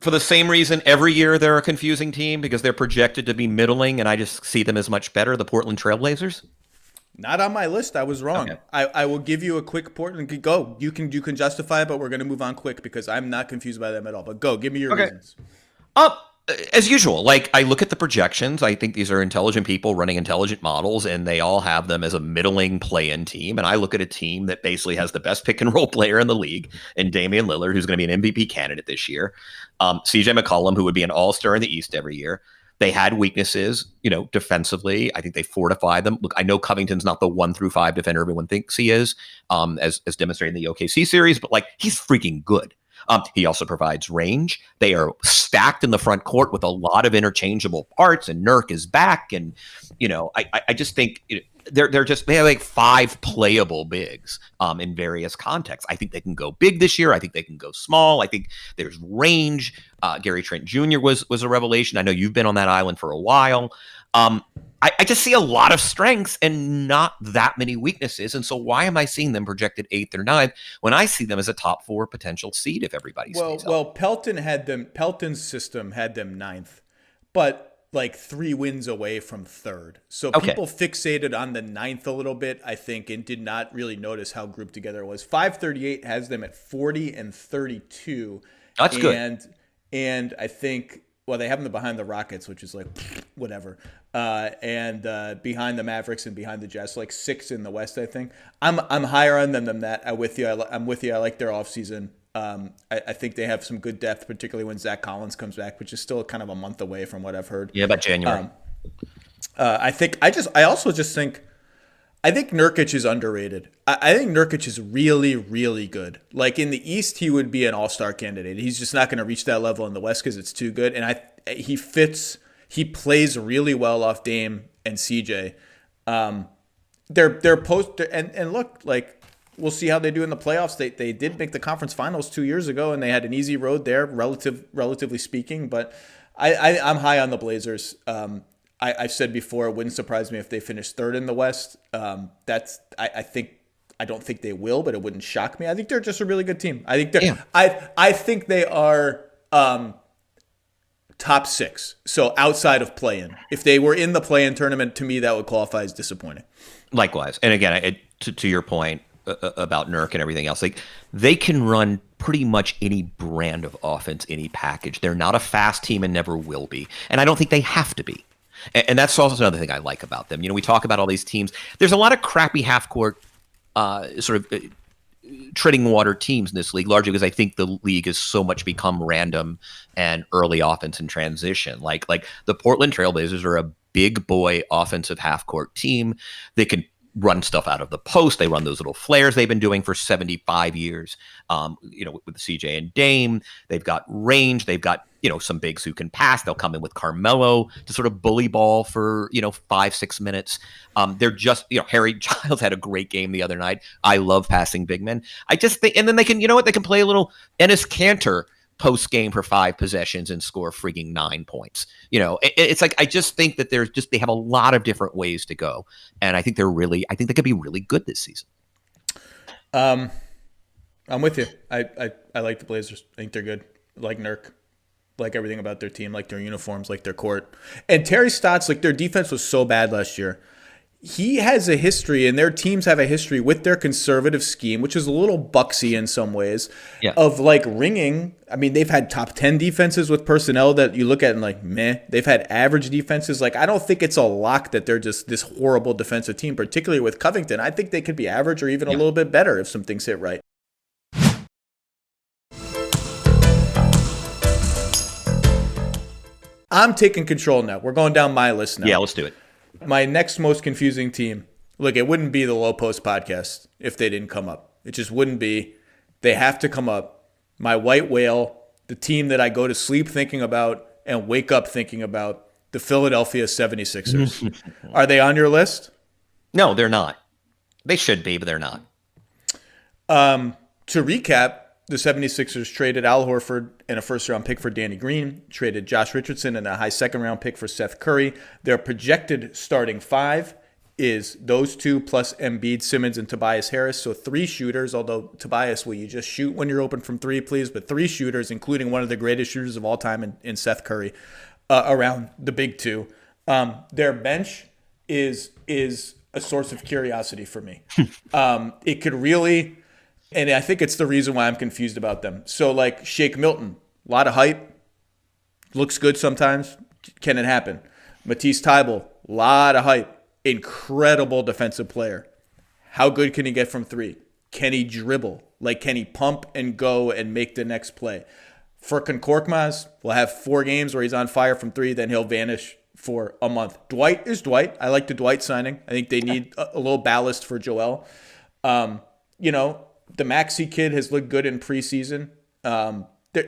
For the same reason, every year they're a confusing team because they're projected to be middling, and I just see them as much better. The Portland Trailblazers. Not on my list. I was wrong. Okay. I will give you a quick Portland. Go. You can justify it, but we're going to move on quick because I'm not confused by them at all. But go. Give me your reasons. As usual, I look at the projections. I think these are intelligent people running intelligent models, and they all have them as a middling play-in team. And I look at a team that basically has the best pick-and-roll player in the league, and Damian Lillard, who's going to be an MVP candidate this year. CJ McCollum, who would be an all-star in the East every year. They had weaknesses, defensively. I think they fortified them. Look, I know Covington's not the 1-5 defender everyone thinks he is, as demonstrated in the OKC series, but he's freaking good. He also provides range. They are stacked in the front court with a lot of interchangeable parts, and Nurk is back. And, I just think they have 5 playable bigs in various contexts. I think they can go big this year. I think they can go small. I think there's range. Gary Trent Jr. was a revelation. I know you've been on that island for a while. I just see a lot of strengths and not that many weaknesses. And so why am I seeing them projected 8th or 9th when I see them as a top 4 potential seed if everybody stays up? Well, Pelton's system had them 9th, but 3 wins away from 3rd. So people fixated on the 9th a little bit, I think, and did not really notice how grouped together it was. 538 has them at 40-32. That's good. And I think, they have them behind the Rockets, which is whatever. And behind the Mavericks and behind the Jazz, 6th in the West, I think. I'm higher on them than that. I'm with you. I like their offseason. I think they have some good depth, particularly when Zach Collins comes back, which is still kind of a month away from what I've heard. Yeah, about January. I also just think I think Nurkic is underrated. I think Nurkic is really, really good. Like in the East, he would be an all-star candidate. He's just not going to reach that level in the West because it's too good. And he plays really well off Dame and CJ. They're post and look, like we'll see how they do in the playoffs. They did make the conference finals 2 years ago, and they had an easy road there, relatively speaking. But I'm high on the Blazers. I've said before, it wouldn't surprise me if they finish third in the West. I don't think they will, but it wouldn't shock me. I think they're just a really good team. I think I think they are top 6. So outside of play-in. If they were in the play-in tournament, to me, that would qualify as disappointing. Likewise. And again, to your point about Nurk and everything else, like they can run pretty much any brand of offense, any package. They're not a fast team and never will be. And I don't think they have to be. And that's also another thing I like about them. You know, we talk about all these teams. There's a lot of crappy half-court treading water teams in this league, largely because I think the league has so much become random and early offense and transition. Like the Portland Trailblazers are a big boy offensive half-court team. They can run stuff out of the post. They run those little flares they've been doing for 75 years. With CJ and Dame, they've got range. They've got, some bigs who can pass. They'll come in with Carmelo to sort of bully ball for, 5-6 minutes. They're just, Harry Giles had a great game the other night. I love passing big men. I just think, and then they can, they can play a little Enes Kanter post game for 5 possessions and score freaking 9 points. It's like, I just think that they have a lot of different ways to go. And I think they could be really good this season. I'm with you. I like the Blazers. I think they're good. I like Nurk. Like everything about their team, like their uniforms, like their court. And Terry Stotts, like their defense was so bad last year. He has a history, and their teams have a history with their conservative scheme, which is a little Bucksy in some ways, of like ringing. I mean, they've had top 10 defenses with personnel that you look at and like, meh. They've had average defenses. Like, I don't think it's a lock that they're just this horrible defensive team, particularly with Covington. I think they could be average or even a little bit better if some things hit right. I'm taking control now. We're going down my list now. Yeah, let's do it. My next most confusing team. Look, it wouldn't be the Low Post podcast if they didn't come up. It just wouldn't be. They have to come up. My white whale, the team that I go to sleep thinking about and wake up thinking about, the Philadelphia 76ers. Are they on your list? No, they're not. They should be, but they're not. To recap, the 76ers traded Al Horford and a first-round pick for Danny Green, traded Josh Richardson and a high second-round pick for Seth Curry. Their projected starting 5 is those 2 plus Embiid, Simmons, and Tobias Harris. So 3 shooters, although Tobias, will you just shoot when you're open from 3, please? But 3 shooters, including one of the greatest shooters of all time in Seth Curry, around the big 2. Their bench is a source of curiosity for me. It could really... And I think it's the reason why I'm confused about them. So, like, Shake Milton, a lot of hype. Looks good sometimes. Can it happen? Matisse Thybulle, a lot of hype. Incredible defensive player. How good can he get from 3? Can he dribble? Like, can he pump and go and make the next play? Furkan Korkmaz will have 4 games where he's on fire from 3, then he'll vanish for a month. Dwight is Dwight. I like the Dwight signing. I think they need a little ballast for Joel. The Maxey kid has looked good in preseason.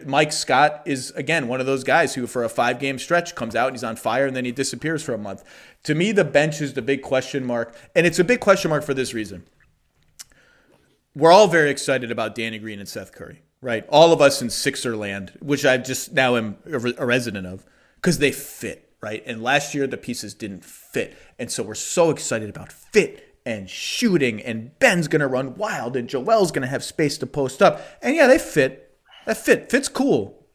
Mike Scott is, again, one of those guys who for a 5-game stretch comes out and he's on fire and then he disappears for a month. To me, the bench is the big question mark. And it's a big question mark for this reason. We're all very excited about Danny Green and Seth Curry, right? All of us in Sixer land, which I just now am a resident of, because they fit, right? And last year, the pieces didn't fit. And so we're so excited about fit and shooting, and Ben's going to run wild, and Joel's going to have space to post up. And yeah, they fit. Fit's cool.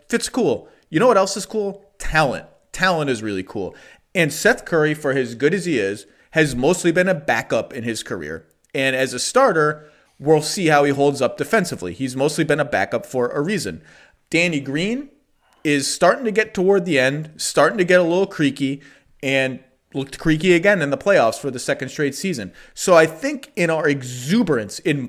Fit's cool. You know what else is cool? Talent. Talent is really cool. And Seth Curry, for as good as he is, has mostly been a backup in his career. And as a starter, we'll see how he holds up defensively. He's mostly been a backup for a reason. Danny Green is starting to get toward the end, starting to get a little creaky, and looked creaky again in the playoffs for the 2nd straight season. So I think in our exuberance, I'm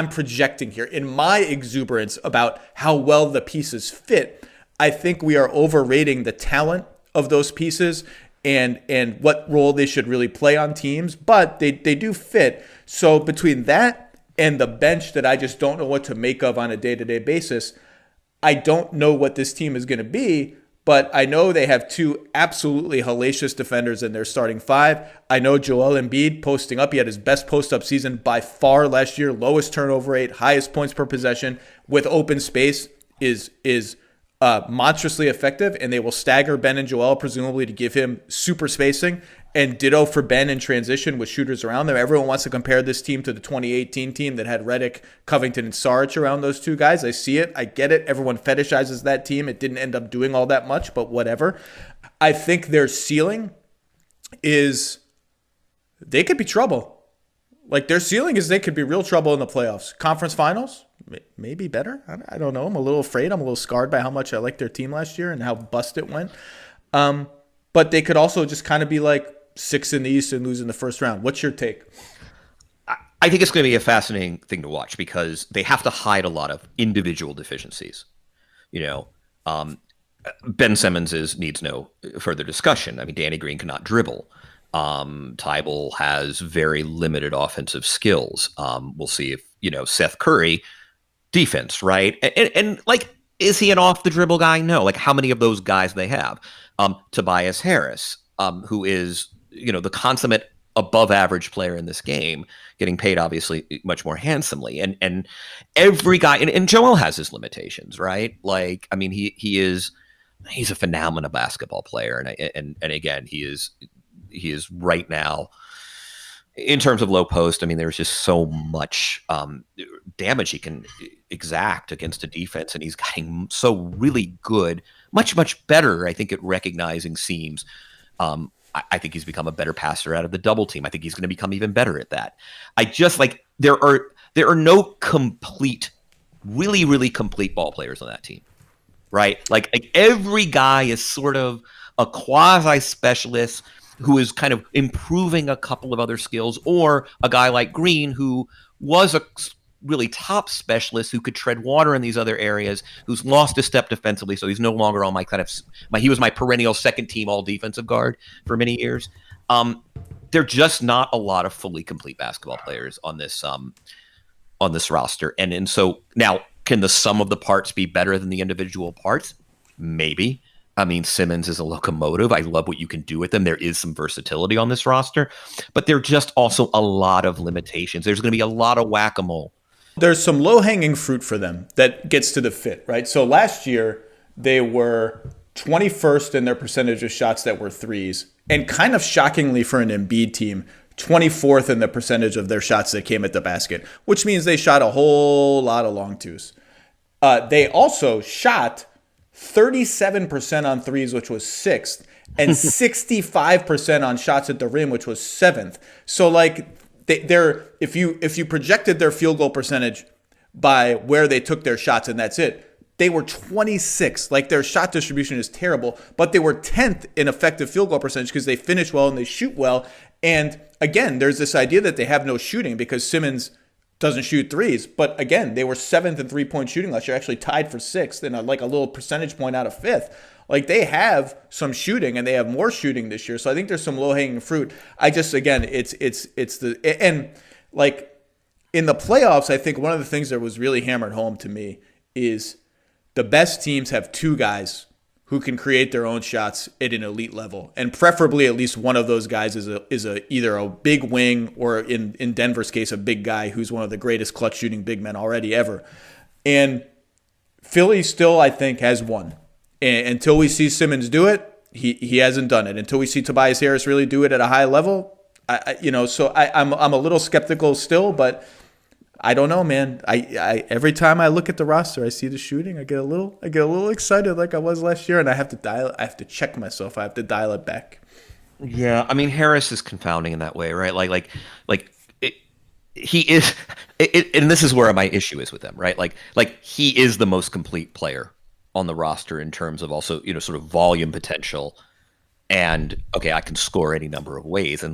projecting here, in my exuberance about how well the pieces fit, I think we are overrating the talent of those pieces and what role they should really play on teams, but they do fit. So between that and the bench that I just don't know what to make of on a day-to-day basis, I don't know what this team is going to be, but I know they have two absolutely hellacious defenders in their starting five. I know Joel Embiid posting up. He had his best post-up season by far last year, lowest turnover rate, highest points per possession with open space is monstrously effective, and they will stagger Ben and Joel presumably to give him super spacing, and ditto for Ben in transition with shooters around them. Everyone wants to compare this team to the 2018 team that had Redick, Covington, and Saric around those two guys. I see it. I get it. Everyone fetishizes that team. It didn't end up doing all that much, but whatever. I think their ceiling is they could be trouble. Like, their ceiling is they could be real trouble in the playoffs. Conference finals, maybe better. I don't know. I'm a little afraid. I'm a little scarred by how much I liked their team last year and how bust it went. But they could also just kind of be like 6 in the East and lose in the first round. What's your take? I think it's going to be a fascinating thing to watch because they have to hide a lot of individual deficiencies. Ben Simmons needs no further discussion. I mean, Danny Green cannot dribble. Tybal has very limited offensive skills. We'll see if, Seth Curry, defense, right? And like, is he an off the dribble guy? No. Like, how many of those guys they have? Tobias Harris, who is, the consummate above average player in this game, getting paid obviously much more handsomely. And every guy, and Joel has his limitations, right? Like, I mean, he's a phenomenal basketball player. And again, he is right now in terms of low post. I mean, there's just so much damage he can exact against a defense, and he's getting so really good, much, much better, I think, at recognizing seams. I think he's become a better passer out of the double team. I think he's going to become even better at that. I just like there are no complete, really, really complete ball players on that team, right? Like every guy is sort of a quasi specialist who is kind of improving a couple of other skills, or a guy like Green who was a really top specialist who could tread water in these other areas, who's lost a step defensively, so he's no longer on he was my perennial second team all defensive guard for many years. They're just not a lot of fully complete basketball players on this roster. And so now, can the sum of the parts be better than the individual parts? Maybe. I mean, Simmons is a locomotive. I love what you can do with them. There is some versatility on this roster, but there are just also a lot of limitations. There's going to be a lot of whack-a-mole. There's some low-hanging fruit for them that gets to the fit, right? So last year, they were 21st in their percentage of shots that were threes, and kind of shockingly for an Embiid team, 24th in the percentage of their shots that came at the basket, which means they shot a whole lot of long twos. They also shot 37% on threes, which was 6th, and 65% on shots at the rim, which was 7th. So like they're if you projected their field goal percentage by where they took their shots and that's it, they were 26th. Like their shot distribution is terrible, but they were 10th in effective field goal percentage because they finish well and they shoot well. And again, there's this idea that they have no shooting because Simmons doesn't shoot threes. But again, they were 7th in three-point shooting last year, actually tied for 6th and like a little percentage point out of 5th. Like they have some shooting and they have more shooting this year. So I think there's some low-hanging fruit. I just, again, and like in the playoffs, I think one of the things that was really hammered home to me is the best teams have two guys who can create their own shots at an elite level, and preferably at least one of those guys is either a big wing or in Denver's case a big guy who's one of the greatest clutch shooting big men already ever. And Philly still, I think, has one. And until we see Simmons do it, he hasn't done it. Until we see Tobias Harris really do it at a high level, I'm a little skeptical still, but I don't know, man. I every time I look at the roster, I see the shooting, I get a little excited like I was last year, and I have to check myself. I have to dial it back. Yeah, I mean Harris is confounding in that way, right? Like he is, and this is where my issue is with them, right? Like he is the most complete player on the roster in terms of also, sort of volume potential. And okay, I can score any number of ways. And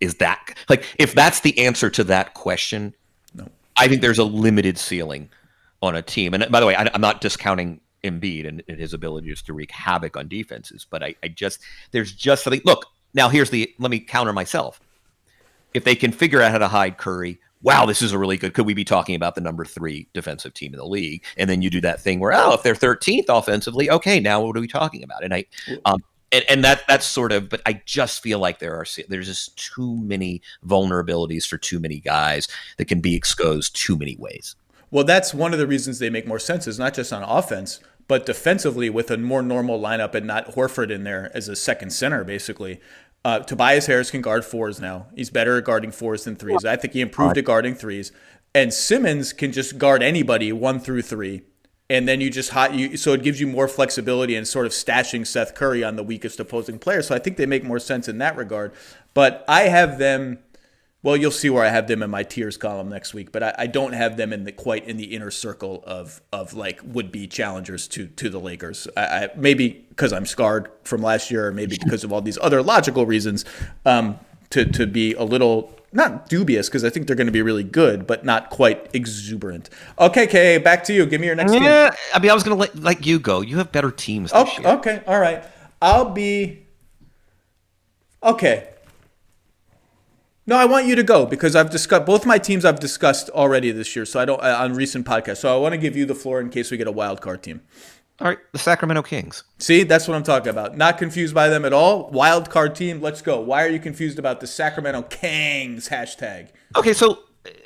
is that like, if that's the answer to that question, no, I think there's a limited ceiling on a team. And by the way, I'm not discounting Embiid and his ability just to wreak havoc on defenses. But there's just something. Look, now let me counter myself. If they can figure out how to hide Curry, wow, this is a really good. Could we be talking about the number 3 defensive team in the league? And then you do that thing where, if they're 13th offensively, okay, now what are we talking about? And that's sort of. But I just feel like there's just too many vulnerabilities for too many guys that can be exposed too many ways. Well, that's one of the reasons they make more sense, is not just on offense, but defensively with a more normal lineup and not Horford in there as a second center, basically. Tobias Harris can guard 4s now. He's better at guarding 4s than 3s. I think he improved at guarding 3s. And Simmons can just guard anybody 1 through 3. And then so it gives you more flexibility and sort of stashing Seth Curry on the weakest opposing player. So I think they make more sense in that regard. But I have them. Well, you'll see where I have them in my tiers column next week, but I don't have them quite in the inner circle of like would-be challengers to the Lakers. I maybe because I'm scarred from last year, or maybe because of all these other logical reasons, to be a little not dubious, because I think they're going to be really good, but not quite exuberant. Okay, Kay, back to you. Give me your next team. I mean, I was going to let you go. You have better teams this year. Okay, all right. I'll be okay. No, I want you to go because I've discussed both my teams. I've discussed already this year, so I don't on recent podcasts. So I want to give you the floor in case we get a wild card team. All right, the Sacramento Kings. See, that's what I'm talking about. Not confused by them at all. Wild card team. Let's go. Why are you confused about the Sacramento Kings hashtag? Okay, so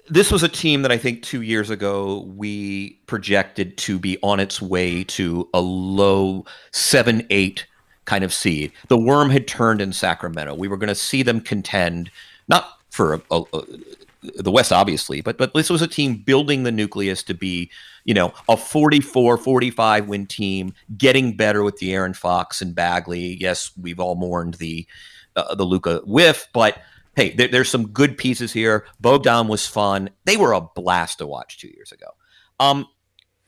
this was a team that I think 2 years ago we projected to be on its way to a low 7-8 kind of seed. The worm had turned in Sacramento. We were going to see them contend. Not for the West, obviously, but this was a team building the nucleus to be, a 44, 45 win team, getting better with De'Aaron Fox and Bagley. Yes, we've all mourned the Luka whiff, but hey, there's some good pieces here. Bogdan was fun. They were a blast to watch 2 years ago.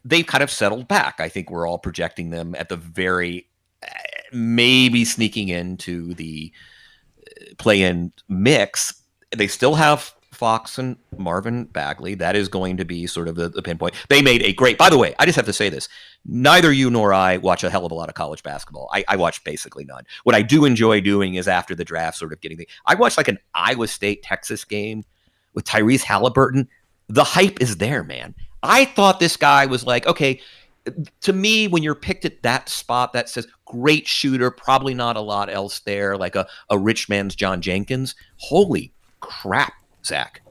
They've kind of settled back. I think we're all projecting them at the very, maybe sneaking into the play-in mix. They still have Fox and Marvin Bagley. That is going to be sort of the pinpoint. They made a great, by the way, I just have to say this. Neither you nor I watch a hell of a lot of college basketball. I watch basically none. What I do enjoy doing is after the draft sort of I watched like an Iowa State-Texas game with Tyrese Halliburton. The hype is there, man. I thought this guy was like, okay, to me, when you're picked at that spot that says great shooter, probably not a lot else there, like a rich man's John Jenkins. Holy crap, Zach.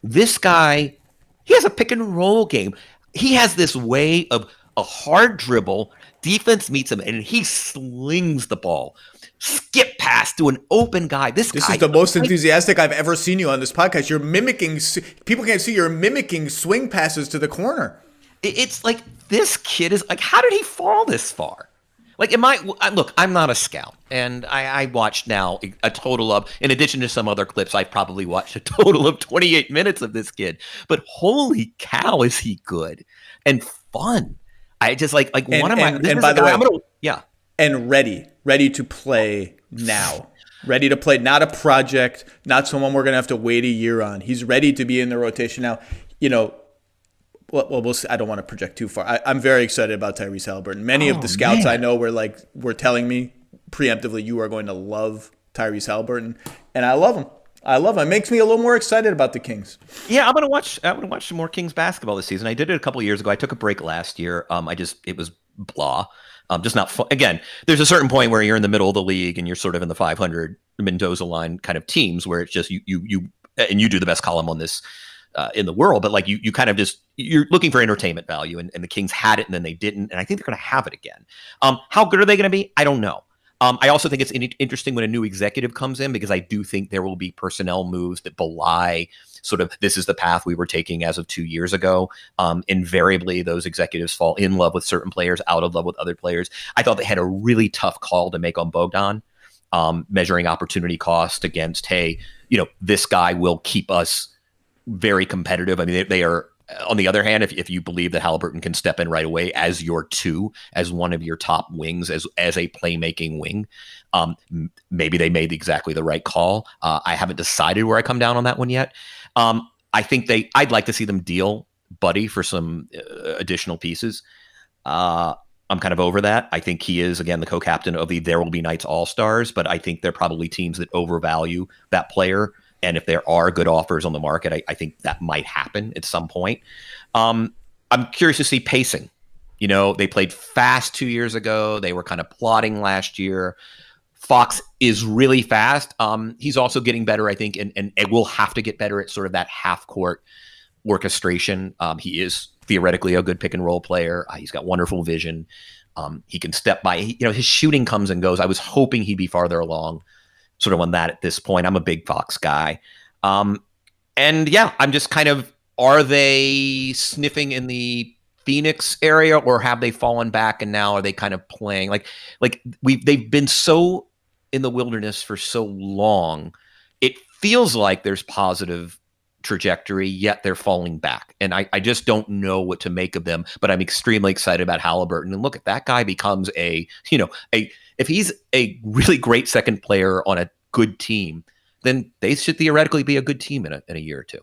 This guy, he has a pick and roll game. He has this way of a hard dribble, defense meets him, and he slings the ball. Skip pass to an open guy. This guy is the most enthusiastic I've ever seen you on this podcast. You're mimicking, people can't see, you're mimicking swing passes to the corner. It's like this kid is like, how did he fall this far? Like, look, I'm not a scout, and I watched now a total of, in addition to some other clips, I probably watched a total of 28 minutes of this kid. But holy cow, is he good and fun? I just like and, one of my, and by the way, yeah. And ready to play now. Ready to play, not a project, not someone we're going to have to wait a year on. He's ready to be in the rotation now. Well, we'll see. I don't want to project too far. I'm very excited about Tyrese Halliburton. Many of the scouts I know were telling me preemptively, you are going to love Tyrese Halliburton, and I love him. It makes me a little more excited about the Kings. Yeah, I'm gonna watch some more Kings basketball this season. I did it a couple of years ago. I took a break last year. It was blah. Just not fun. Again, there's a certain point where you're in the middle of the league and you're sort of in the 500 Mendoza line kind of teams where it's just you and you do the best column on this in the world, but like you kind of just, you're looking for entertainment value, and the Kings had it and then they didn't, and I think they're going to have it again. How good are they going to be? I don't know. I also think it's interesting when a new executive comes in, because I do think there will be personnel moves that belie sort of this is the path we were taking as of 2 years ago. Invariably, those executives fall in love with certain players, out of love with other players. I thought they had a really tough call to make on Bogdan, measuring opportunity cost against, hey, this guy will keep us very competitive. I mean, they are, on the other hand, if you believe that Halliburton can step in right away as your as one of your top wings, as a playmaking wing, maybe they made exactly the right call. I haven't decided where I come down on that one yet. I think I'd like to see them deal Buddy for some additional pieces. I'm kind of over that. I think he is, again, the co-captain of the There Will Be Nights All-Stars, but I think there are probably teams that overvalue that player. And if there are good offers on the market, I think that might happen at some point. I'm curious to see pacing. They played fast 2 years ago. They were kind of plodding last year. Fox is really fast. He's also getting better, I think, and it will have to get better at sort of that half-court orchestration. He is theoretically a good pick-and-roll player. He's got wonderful vision. He can step by. His shooting comes and goes. I was hoping he'd be farther along sort of on that at this point. I'm a big Fox guy. And yeah, I'm just kind of, are they sniffing in the Phoenix area, or have they fallen back and now are they kind of playing like they've been so in the wilderness for so long? It feels like there's positive trajectory, yet they're falling back. And I just don't know what to make of them, but I'm extremely excited about Halliburton. And look, if that guy becomes if he's a really great second player on a good team, then they should theoretically be a good team in a year or two.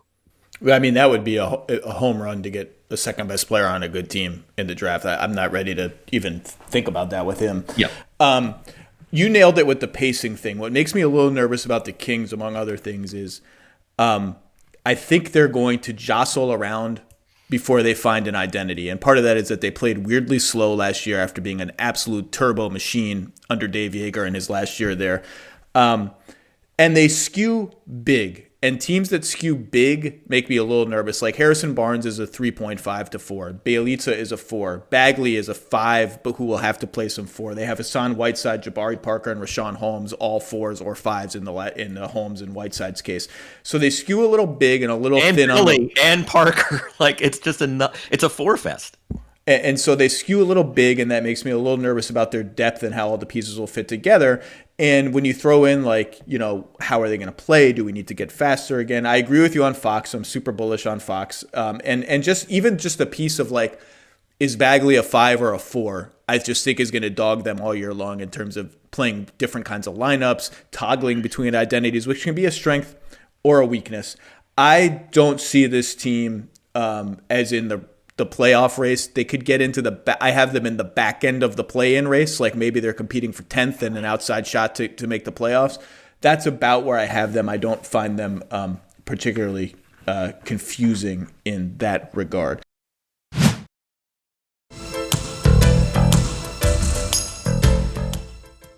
I mean, that would be a home run to get the second best player on a good team in the draft. I'm not ready to even think about that with him. Yeah. You nailed it with the pacing thing. What makes me a little nervous about the Kings, among other things, is I think they're going to jostle around before they find an identity. And part of that is that they played weirdly slow last year after being an absolute turbo machine under Dave Yeager in his last year there. And they skew big. And teams that skew big make me a little nervous. Like Harrison Barnes is a 3.5 to 4. Bjelica is a 4. Bagley is a 5, but who will have to play some 4. They have Hassan Whiteside, Jabari Parker, and Rashawn Holmes, all 4s or 5s in the Holmes and Whiteside's case. So they skew a little big and a little thin. And Billy and Parker. It's just it's a 4 fest. And so they skew a little big, and that makes me a little nervous about their depth and how all the pieces will fit together. And when you throw in, how are they going to play? Do we need to get faster again? I agree with you on Fox. I'm super bullish on Fox. And just a piece of, is Bagley a 5 or a 4? I just think is going to dog them all year long in terms of playing different kinds of lineups, toggling between identities, which can be a strength or a weakness. I don't see this team as in the playoff race. They could get into I have them in the back end of the play-in race, like maybe they're competing for 10th and an outside shot to make the playoffs. That's about where I have them. I don't find them particularly confusing in that regard.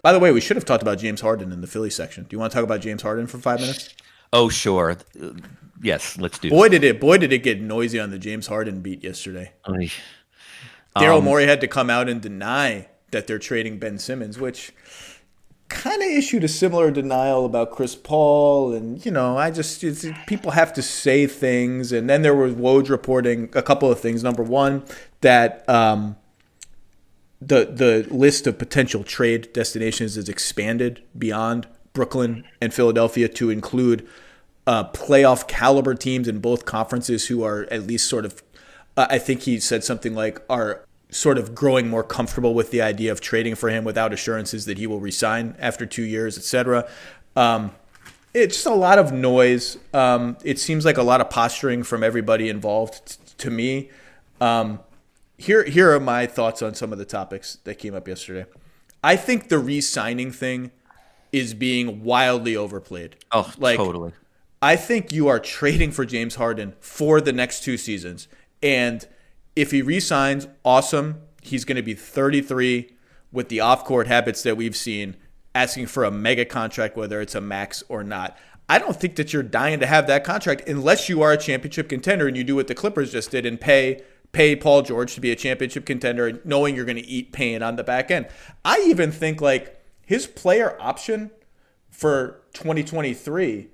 By the way, we should have talked about James Harden in the Philly section. Do you want to talk about James Harden for 5 minutes? Oh, sure. Yes, let's do Boy, did it get noisy on the James Harden beat yesterday. Daryl Morey had to come out and deny that they're trading Ben Simmons, which kind of issued a similar denial about Chris Paul. And, people have to say things. And then there was Woj reporting a couple of things. Number one, that the list of potential trade destinations is expanded beyond Brooklyn and Philadelphia to include playoff caliber teams in both conferences who are at least sort of, I think he said something like, are sort of growing more comfortable with the idea of trading for him without assurances that he will resign after 2 years, etc. It's just a lot of noise. It seems like a lot of posturing from everybody involved to me. Here are my thoughts on some of the topics that came up yesterday. I think the re-signing thing is being wildly overplayed. Oh, totally. I think you are trading for James Harden for the next 2 seasons. And if he re-signs, awesome. He's going to be 33 with the off-court habits that we've seen, asking for a mega contract, whether it's a max or not. I don't think that you're dying to have that contract unless you are a championship contender and you do what the Clippers just did and pay Paul George to be a championship contender, knowing you're going to eat pain on the back end. I even think his player option for 2023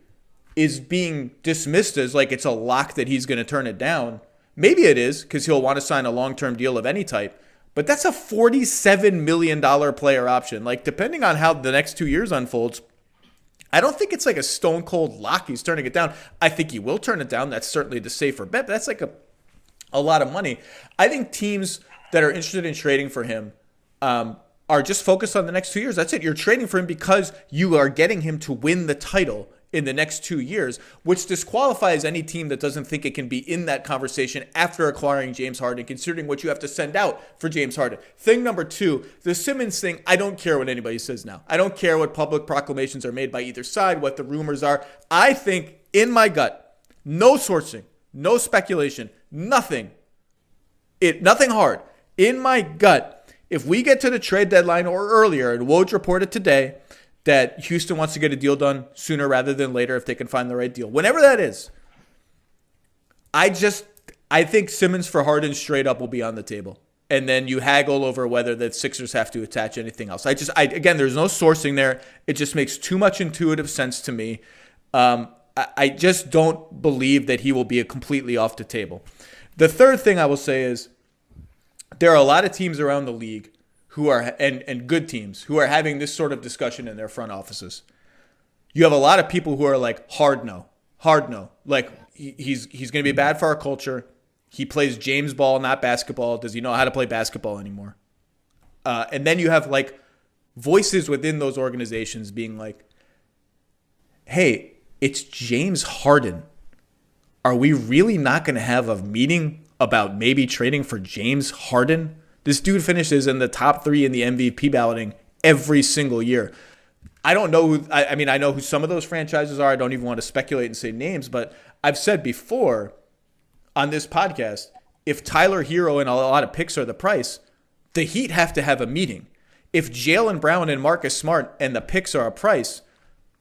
is being dismissed as it's a lock that he's going to turn it down. Maybe it is because he'll want to sign a long-term deal of any type, but that's a $47 million player option. Depending on how the next 2 years unfolds, I don't think it's a stone cold lock he's turning it down. I think he will turn it down. That's certainly the safer bet, but that's a lot of money. I think teams that are interested in trading for him are just focused on the next 2 years. That's it. You're trading for him because you are getting him to win the title in the next 2 years, which disqualifies any team that doesn't think it can be in that conversation after acquiring James Harden, considering what you have to send out for James Harden. Thing number two, the Simmons thing, I don't care what anybody says now. I don't care what public proclamations are made by either side, what the rumors are. I think in my gut, no sourcing, no speculation, nothing hard. In my gut, if we get to the trade deadline or earlier, and Woj reported today that Houston wants to get a deal done sooner rather than later if they can find the right deal, whenever that is, I think Simmons for Harden straight up will be on the table. And then you haggle over whether the Sixers have to attach anything else. Again, there's no sourcing there. It just makes too much intuitive sense to me. I just don't believe that he will be completely off the table. The third thing I will say is, there are a lot of teams around the league who are, and good teams, who are having this sort of discussion in their front offices. You have a lot of people who are like, hard no. Like, he's going to be bad for our culture. He plays James ball, not basketball. Does he know how to play basketball anymore? And then you have like voices within those organizations being like, hey, it's James Harden. Are we really not going to have a meeting about maybe trading for James Harden? This dude finishes in the top 3 in the MVP balloting every single year. I don't know I know who some of those franchises are. I don't even want to speculate and say names, but I've said before on this podcast, if Tyler Hero and a lot of picks are the price, the Heat have to have a meeting. If Jaylen Brown and Marcus Smart and the picks are a price,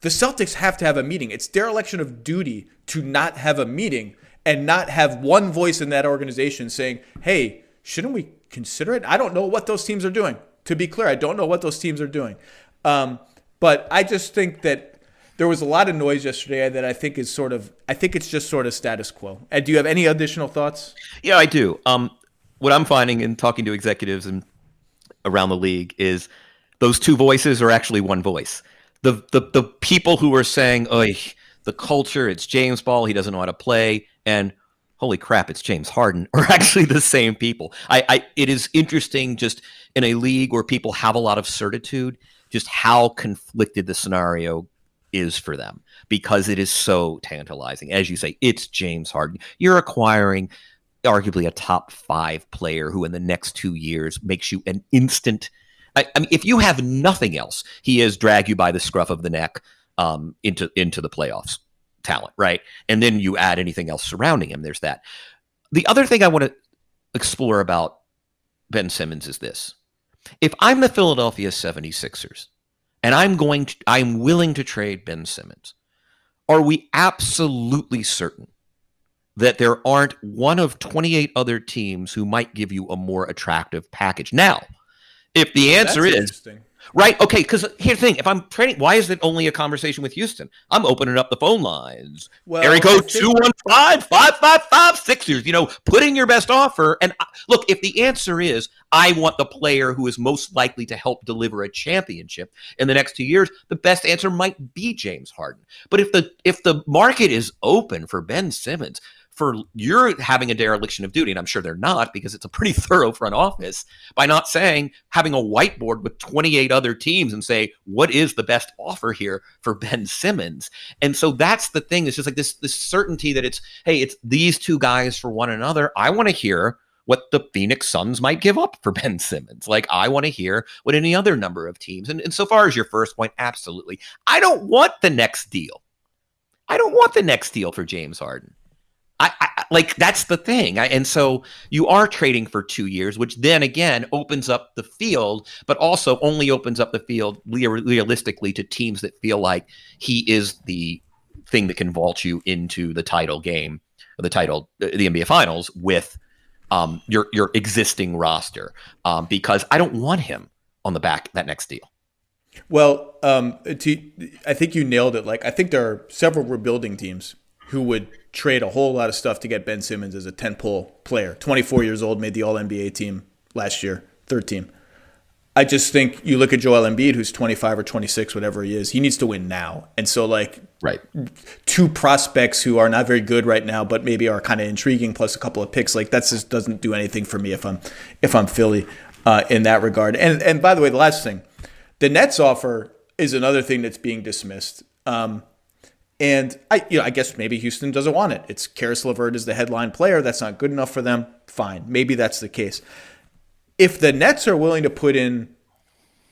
the Celtics have to have a meeting. It's dereliction of duty to not have a meeting and not have one voice in that organization saying, hey, shouldn't we consider it? I don't know what those teams are doing. To be clear, I don't know what those teams are doing. But I just think that there was a lot of noise yesterday that I think it's just sort of status quo. Do you have any additional thoughts? Yeah, I do. What I'm finding in talking to executives and around the league is those two voices are actually one voice. The people who are saying, "Oy, the culture, it's James Ball, he doesn't know how to play," and holy crap, it's James Harden, are actually the same people. It is interesting just in a league where people have a lot of certitude, just how conflicted the scenario is for them, because it is so tantalizing. As you say, it's James Harden. You're acquiring arguably a top 5 player who in the next 2 years makes you an instant. I mean, if you have nothing else, he has dragged you by the scruff of the neck into the playoffs talent, right? And then you add anything else surrounding him. There's that. The other thing I want to explore about Ben Simmons is this. If I'm the Philadelphia 76ers and I'm willing to trade Ben Simmons, are we absolutely certain that there aren't one of 28 other teams who might give you a more attractive package? Now, if the answer is right, okay, because here's the thing: if I'm trading, why is it only a conversation with Houston? I'm opening up the phone lines. Well, Area code 215-555-Sixers. Putting your best offer. And look, if the answer is I want the player who is most likely to help deliver a championship in the next 2 years, the best answer might be James Harden. But if the market is open for Ben Simmons, for you're having a dereliction of duty, and I'm sure they're not, because it's a pretty thorough front office, by not having a whiteboard with 28 other teams and say, what is the best offer here for Ben Simmons? And so that's the thing. It's just like this certainty that it's these two guys for one another. I want to hear what the Phoenix Suns might give up for Ben Simmons. Like, I want to hear what any other number of teams. And so far as your first point, absolutely. I don't want the next deal. I don't want the next deal for James Harden. Like, that's the thing. And so you are trading for 2 years, which then again opens up the field, but also only opens up the field realistically to teams that feel like he is the thing that can vault you into the title game, or the NBA Finals with your existing roster. Because I don't want him on the back that next deal. Well, I think you nailed it. Like, I think there are several rebuilding teams who would trade a whole lot of stuff to get Ben Simmons as a tentpole player. 24 years old, made the All-NBA team last year, third team. I just think you look at Joel Embiid, who's 25 or 26, whatever he is, he needs to win now. And so, like, right, two prospects who are not very good right now, but maybe are kind of intriguing, plus a couple of picks, like, that just doesn't do anything for me if I'm Philly in that regard. And by the way, the last thing, the Nets offer is another thing that's being dismissed. And I guess maybe Houston doesn't want it. It's Karis LeVert is the headline player. That's not good enough for them. Fine. Maybe that's the case. If the Nets are willing to put in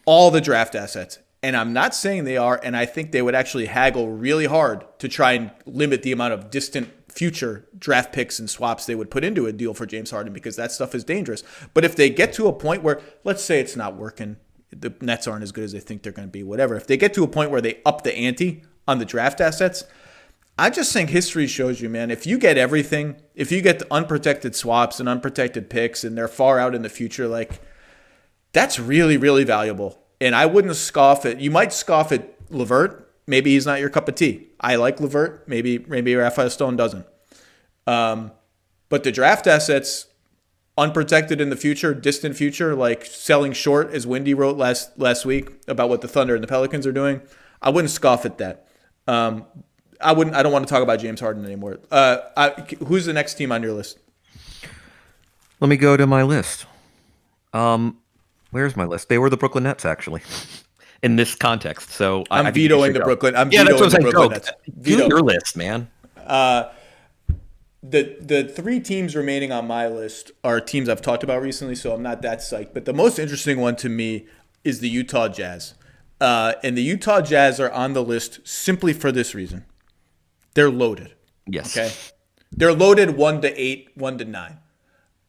all the draft assets, and I'm not saying they are, and I think they would actually haggle really hard to try and limit the amount of distant future draft picks and swaps they would put into a deal for James Harden, because that stuff is dangerous. But if they get to a point where, let's say it's not working, the Nets aren't as good as they think they're going to be, whatever. If they get to a point where they up the ante on the draft assets, I just think history shows you, man, if you get everything, if you get the unprotected swaps and unprotected picks and they're far out in the future, like, that's really, really valuable. And I wouldn't scoff at, you might scoff at LeVert. Maybe he's not your cup of tea. I like LeVert. Maybe Raphael Stone doesn't. But the draft assets, unprotected in the future, distant future, like selling short, as Wendy wrote last week about what the Thunder and the Pelicans are doing, I wouldn't scoff at that. I don't want to talk about James Harden anymore. Who's the next team on your list? Let me go to my list. Where's my list? They were the Brooklyn Nets, actually, in this context. So I'm vetoing the Brooklyn. That's what I'm saying. Nets. Veto your list, man. The three teams remaining on my list are teams I've talked about recently, so I'm not that psyched. But the most interesting one to me is the Utah Jazz. And the Utah Jazz are on the list simply for this reason. They're loaded. Yes. Okay. They're loaded 1-8, 1-9.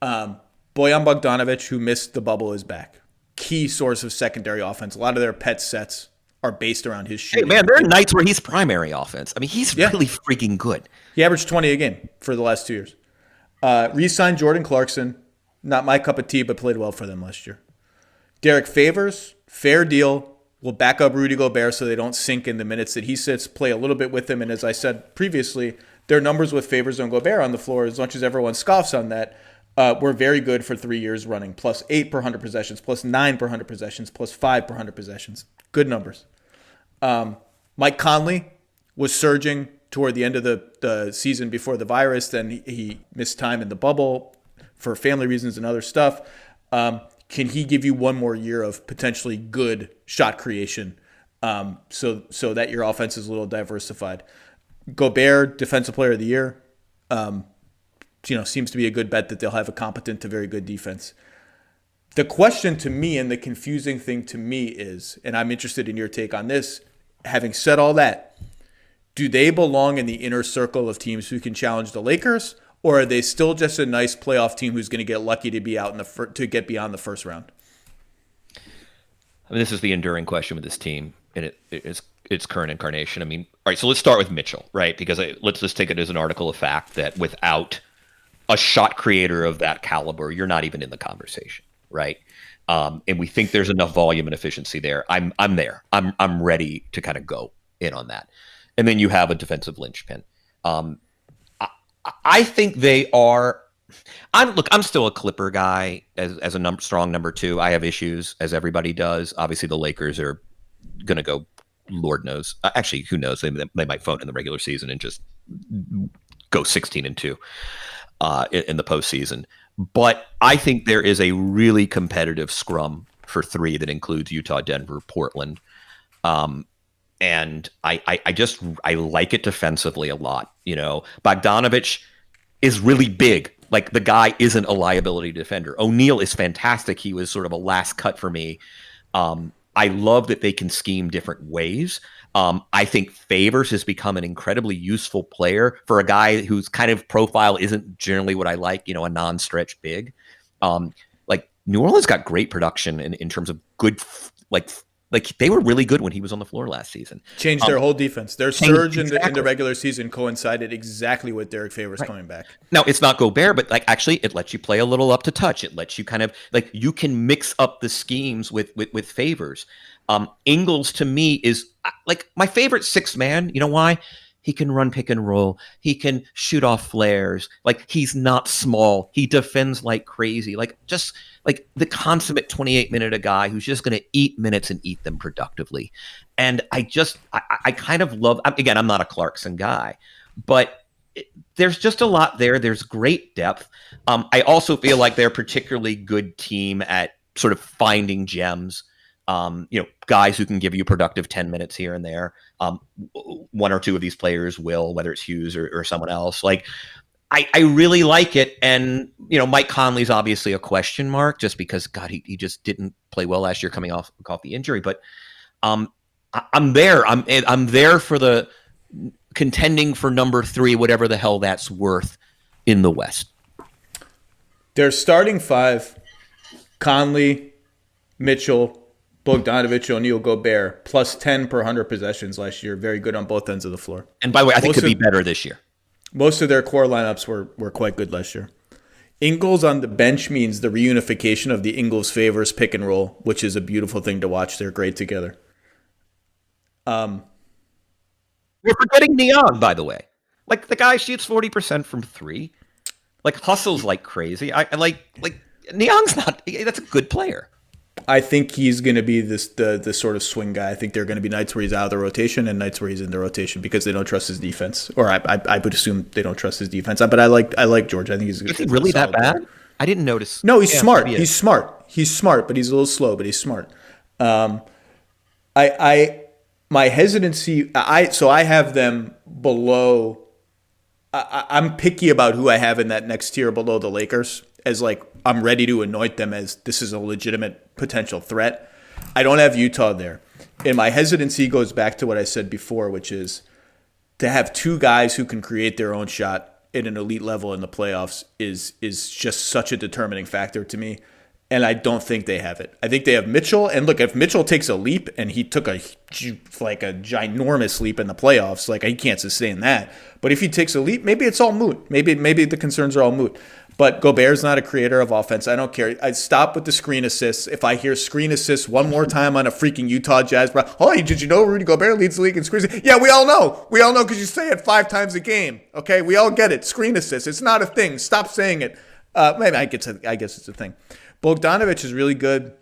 Bojan Bogdanovic, who missed the bubble, is back. Key source of secondary offense. A lot of their pet sets are based around his shooting. Hey, man, there are nights where he's primary offense. I mean, he's really freaking good. He averaged 20 a game for the last 2 years. Re-signed Jordan Clarkson. Not my cup of tea, but played well for them last year. Derek Favors, fair deal. Will back up Rudy Gobert so they don't sink in the minutes that he sits, play a little bit with him. And as I said previously, their numbers with Favors and Gobert on the floor, as much as everyone scoffs on that, were very good for 3 years running. +8 per 100 possessions, +9 per 100 possessions, +5 per 100 possessions. Good numbers. Mike Conley was surging toward the end of the season before the virus. Then he missed time in the bubble for family reasons and other stuff. Can he give you one more year of potentially good shot creation so that your offense is a little diversified? Gobert, Defensive Player of the Year, seems to be a good bet that they'll have a competent to very good defense. The question to me and the confusing thing to me is, and I'm interested in your take on this, having said all that, do they belong in the inner circle of teams who can challenge the Lakers? Or are they still just a nice playoff team who's going to get lucky to be out to get beyond the first round? I mean, this is the enduring question with this team in its current incarnation. I mean, all right, so let's start with Mitchell, right? Because let's just take it as an article of fact that without a shot creator of that caliber, you're not even in the conversation, right? And we think there's enough volume and efficiency there. I'm there. I'm ready to kind of go in on that. And then you have a defensive linchpin. I think they are. I'm still a Clipper guy as a strong number two. I have issues, as everybody does. Obviously, the Lakers are going to go. Lord knows. Actually, who knows? They might phone in the regular season and just go 16-2 in the postseason. But I think there is a really competitive scrum for three that includes Utah, Denver, Portland. And I like it defensively a lot. Bogdanovic is really big. Like, the guy isn't a liability defender. O'Neal is fantastic. He was sort of a last cut for me. I love that they can scheme different ways. I think Favors has become an incredibly useful player for a guy whose kind of profile isn't generally what I like, a non-stretch big. New Orleans got great production in terms of good, like they were really good when he was on the floor last season. Changed their whole defense. Their surge in the regular season coincided exactly with Derek Favors coming back. Now, it's not Gobert, but actually it lets you play a little up to touch. It lets you kind of you can mix up the schemes with Favors. Ingles to me is my favorite sixth man. You know why? He can run pick and roll. He can shoot off flares. He's not small. He defends like crazy. Just the consummate 28-minute a guy who's just going to eat minutes and eat them productively. And I kind of love, again, I'm not a Clarkson guy, but there's just a lot there. There's great depth. I also feel like they're a particularly good team at sort of finding gems. Guys who can give you productive 10 minutes here and there. One or two of these players will, whether it's Hughes or someone else. Like, I really like it. And, Mike Conley's obviously a question mark just because, God, he just didn't play well last year coming off the injury. But I'm there. I'm there for the contending for number 3, whatever the hell that's worth in the West. Their starting 5, Conley, Mitchell, Bogdanovich, O'Neal, Gobert, plus 10 per 100 possessions last year. Very good on both ends of the floor. And by the way, I think could be better this year. Most of their core lineups were quite good last year. Ingles on the bench means the reunification of the Ingles favors pick and roll, which is a beautiful thing to watch. They're great together. We're forgetting Niang, by the way. Like, the guy shoots 40% from 3. Like, hustles like crazy. I like Niang's not. That's a good player. I think he's going to be the sort of swing guy. I think there are going to be nights where he's out of the rotation and nights where he's in the rotation because they don't trust his defense. Or I would assume they don't trust his defense. But I like George. I think he's Is he really that bad? Player. I didn't notice. No, he's smart. He's smart. He's smart, but he's a little slow. But he's smart. My hesitancy. I have them below. I'm picky about who I have in that next tier below the Lakers. As like I'm ready to anoint them as this is a legitimate potential threat. I don't have Utah there. And my hesitancy goes back to what I said before, which is to have 2 guys who can create their own shot at an elite level in the playoffs is just such a determining factor to me. And I don't think they have it. I think they have Mitchell. And look, if Mitchell takes a leap, and he took a ginormous leap in the playoffs, like he can't sustain that. But if he takes a leap, maybe it's all moot. Maybe the concerns are all moot. But Gobert's not a creator of offense. I don't care. I stop with the screen assists. If I hear screen assists one more time on a freaking Utah Jazz, did you know Rudy Gobert leads the league in screens? Yeah, we all know. We all know because you say it 5 times a game. Okay, we all get it. Screen assists. It's not a thing. Stop saying it. Maybe I guess it's a thing. Bogdanovich is really good.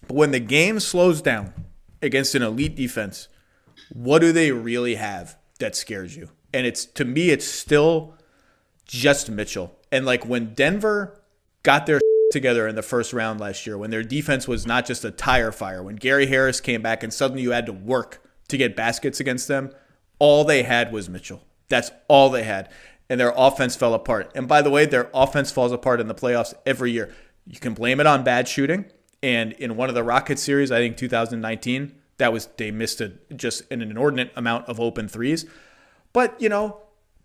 But when the game slows down against an elite defense, what do they really have that scares you? And to me, it's still just Mitchell. And like when Denver got their together in the first round last year, when their defense was not just a tire fire, when Gary Harris came back and suddenly you had to work to get baskets against them, all they had was Mitchell. That's all they had. And their offense fell apart. And by the way, their offense falls apart in the playoffs every year. You can blame it on bad shooting. And in one of the Rockets series, I think 2019, they missed just an inordinate amount of open threes. But,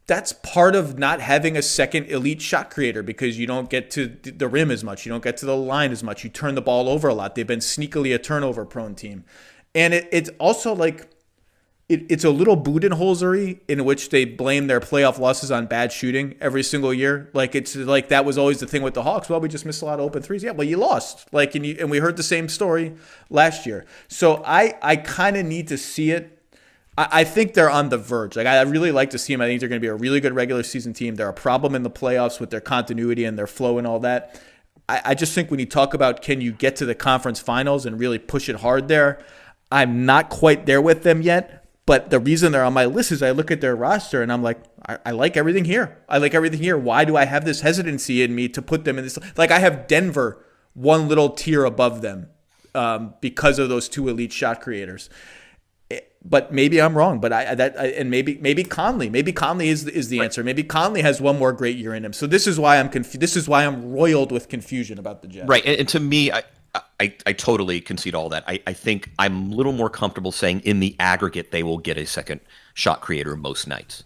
that's part of not having a second elite shot creator because you don't get to the rim as much. You don't get to the line as much. You turn the ball over a lot. They've been sneakily a turnover-prone team. And it's also like it's a little Budenholzery in which they blame their playoff losses on bad shooting every single year. Like it's like that was always the thing with the Hawks. Well, we just missed a lot of open threes. Yeah, well, you lost. And we heard the same story last year. So I kind of need to see it. I think they're on the verge. Like I really like to see them. I think they're going to be a really good regular season team. They're a problem in the playoffs with their continuity and their flow and all that. I just think when you talk about can you get to the conference finals and really push it hard there, I'm not quite there with them yet. But the reason they're on my list is I look at their roster and I'm like, I like everything here. I like everything here. Why do I have this hesitancy in me to put them in this? Like I have Denver one little tier above them because of those 2 elite shot creators. But maybe I'm wrong. But maybe Conley. Maybe Conley is the answer. Maybe Conley has one more great year in him. So this is why I'm This is why I'm roiled with confusion about the Jazz. Right, and to me, I totally concede all that. I think I'm a little more comfortable saying in the aggregate they will get a second shot creator most nights.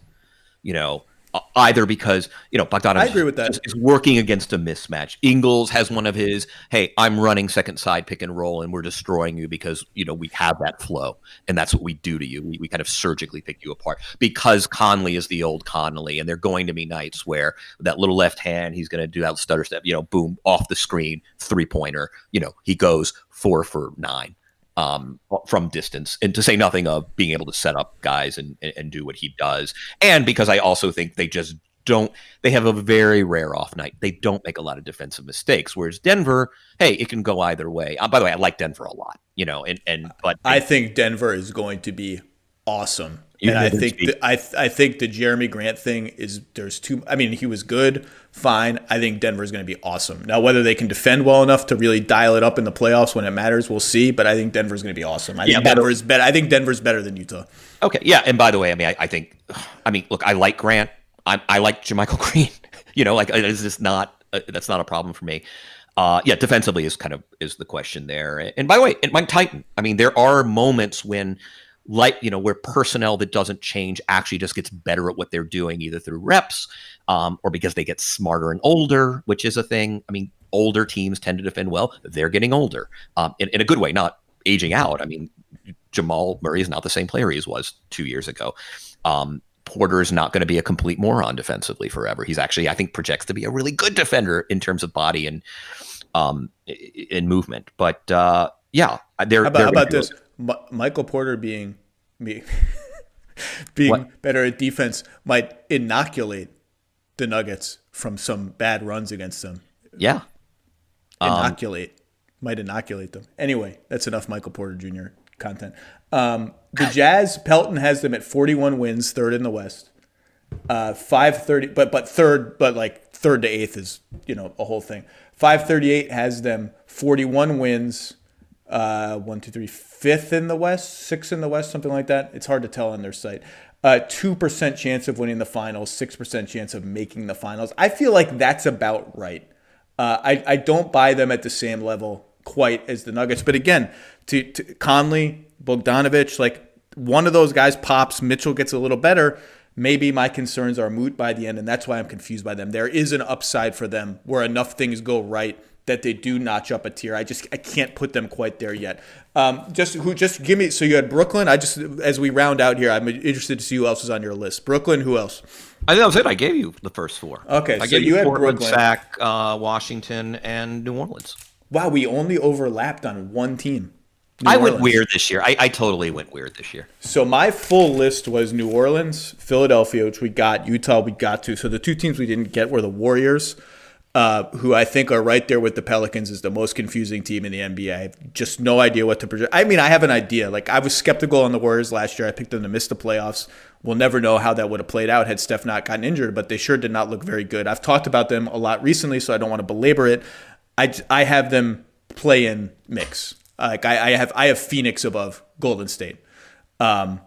Either because, Bogdanovich I agree with that. is working against a mismatch. Ingles has one of his, hey, I'm running second side pick and roll and we're destroying you because, we have that flow and that's what we do to you. We kind of surgically pick you apart because Conley is the old Conley and there are going to be nights where that little left hand, he's going to do that stutter step, boom, off the screen, 3-pointer, he goes 4 for 9. From distance, and to say nothing of being able to set up guys and do what he does. And because I also think they have a very rare off night. They don't make a lot of defensive mistakes. Whereas Denver, hey, it can go either way. By the way, I like Denver a lot, but I think Denver is going to be awesome And I think I think the Jeremy Grant thing is there's too. I mean, he was good, fine. I think Denver's going to be awesome. Now, whether they can defend well enough to really dial it up in the playoffs when it matters, we'll see. But I think Denver's going to be awesome. I think Denver's better. I think Denver's better than Utah. Okay, yeah. And by the way, I think, look, I like Grant. I like JaMychal Green. It's just not. That's not a problem for me. Defensively is the question there. And by the way, it might tighten. I mean, there are moments when, where personnel that doesn't change actually just gets better at what they're doing, either through reps or because they get smarter and older, which is a thing. I mean, older teams tend to defend well. They're getting older in a good way, not aging out. I mean, Jamal Murray is not the same player he was 2 years ago. Porter is not going to be a complete moron defensively forever. He's actually, I think, projects to be a really good defender in terms of body and in movement. But how about this? Michael Porter being better at defense might inoculate the Nuggets from some bad runs against them. Yeah. Might inoculate them. Anyway, that's enough Michael Porter Jr. content. The Jazz, Pelton has them at 41 wins, third in the West. 530, but third to eighth is, a whole thing. 538 has them 41 wins, 5th in the West, 6th in the West, something like that. It's hard to tell on their site. 2% chance of winning the finals, 6% chance of making the finals. I feel like that's about right. I don't buy them at the same level quite as the Nuggets. But again, to Conley, Bogdanovic, one of those guys pops, Mitchell gets a little better. Maybe my concerns are moot by the end, and that's why I'm confused by them. There is an upside for them where enough things go right that they do notch up a tier. I can't put them quite there yet. Just give me. So you had Brooklyn. As we round out here, I'm interested to see who else is on your list. Brooklyn. Who else? I think that was it. I gave you the first four. Okay, I gave you had Portland, Sac, Washington, and New Orleans. Wow, we only overlapped on one team. I went weird this year. I totally went weird this year. So my full list was New Orleans, Philadelphia, which we got, Utah we got to. So the two teams we didn't get were the Warriors, who I think are right there with the Pelicans as the most confusing team in the NBA. I have just no idea what to project. I mean, I have an idea. I was skeptical on the Warriors last year. I picked them to miss the playoffs. We'll never know how that would have played out had Steph not gotten injured, but they sure did not look very good. I've talked about them a lot recently, so I don't want to belabor it. I have them play in mix. I have Phoenix above Golden State. But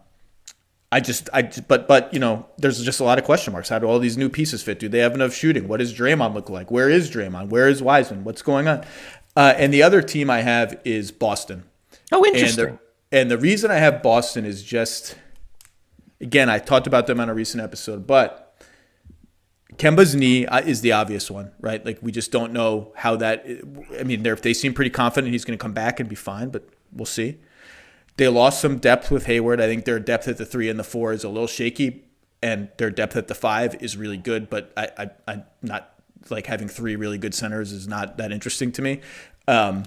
there's just a lot of question marks. How do all these new pieces fit? Do they have enough shooting? What does Draymond look like? Where is Draymond? Where is Wiseman? What's going on? And the other team I have is Boston. Oh, interesting. And the reason I have Boston is just, again, I talked about them on a recent episode, but Kemba's knee is the obvious one, right? We just don't know how that. I mean, they seem pretty confident he's going to come back and be fine, but we'll see. They lost some depth with Hayward. I think their depth at the 3 and the 4 is a little shaky, and their depth at the 5 is really good. But I'm not having 3 really good centers is not that interesting to me. So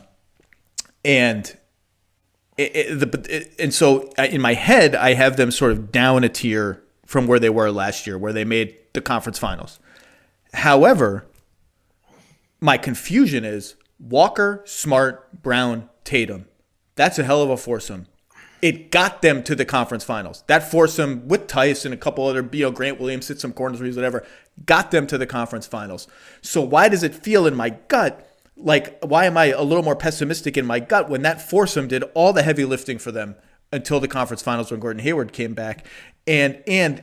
in my head, I have them sort of down a tier from where they were last year, where they made the conference finals. However, my confusion is Walker, Smart, Brown, Tatum. That's a hell of a foursome. It got them to the conference finals. That foursome with Tice and a couple other, Grant Williams hit some corners, whatever, got them to the conference finals. So why does it feel in my gut why am I a little more pessimistic in my gut when that foursome did all the heavy lifting for them until the conference finals when Gordon Hayward came back? And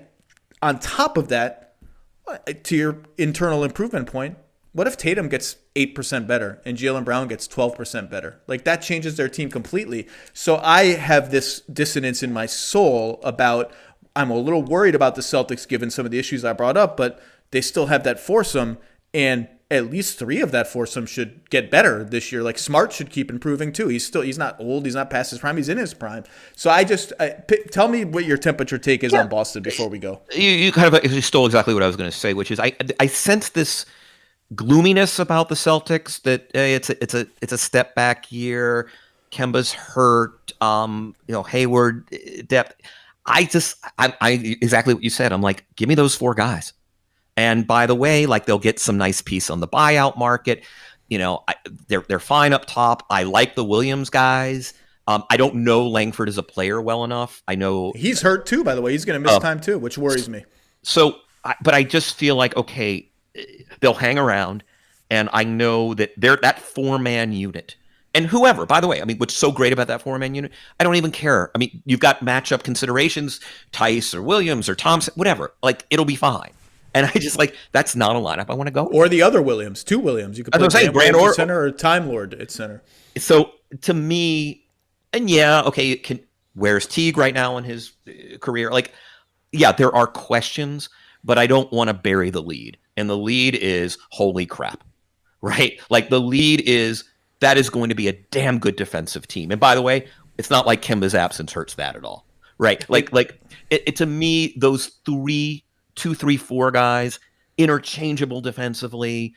on top of that, to your internal improvement point, what if Tatum gets 8% better and Jaylen Brown gets 12% better? That changes their team completely. So I have this dissonance in my soul about, I'm a little worried about the Celtics given some of the issues I brought up, but they still have that foursome, and at least 3 of that foursome should get better this year. Smart should keep improving too. He's not old. He's not past his prime. He's in his prime. So tell me what your temperature take is on Boston before we go. You kind of stole exactly what I was going to say, which is I sense this gloominess about the Celtics that it's a step back year. Kemba's hurt. Hayward depth. I exactly what you said. I'm like, give me those 4 guys. And by the way, they'll get some nice piece on the buyout market. They're fine up top. I like the Williams guys. I don't know Langford as a player well enough. I know he's hurt too, by the way. He's going to miss time too, which worries me. So, but I just feel like, okay, they'll hang around, and I know that they're that 4-man unit. And whoever, by the way, I mean, what's so great about that 4-man unit, I don't even care. I mean, you've got matchup considerations, Tice or Williams or Thompson, whatever. Like, it'll be fine. And I just that's not a lineup I want to go with. Or the other Williams, 2 Williams. You could put Brand at center or Time Lord at center. So to me, and yeah, okay, where's Teague right now in his career? Like, yeah, there are questions, but I don't want to bury the lead. And the lead is, holy crap, right? Like, the lead is, that is going to be a damn good defensive team. And by the way, it's not like Kemba's absence hurts that at all, right? Like it to me, those 2, 3, 4 guys, interchangeable defensively.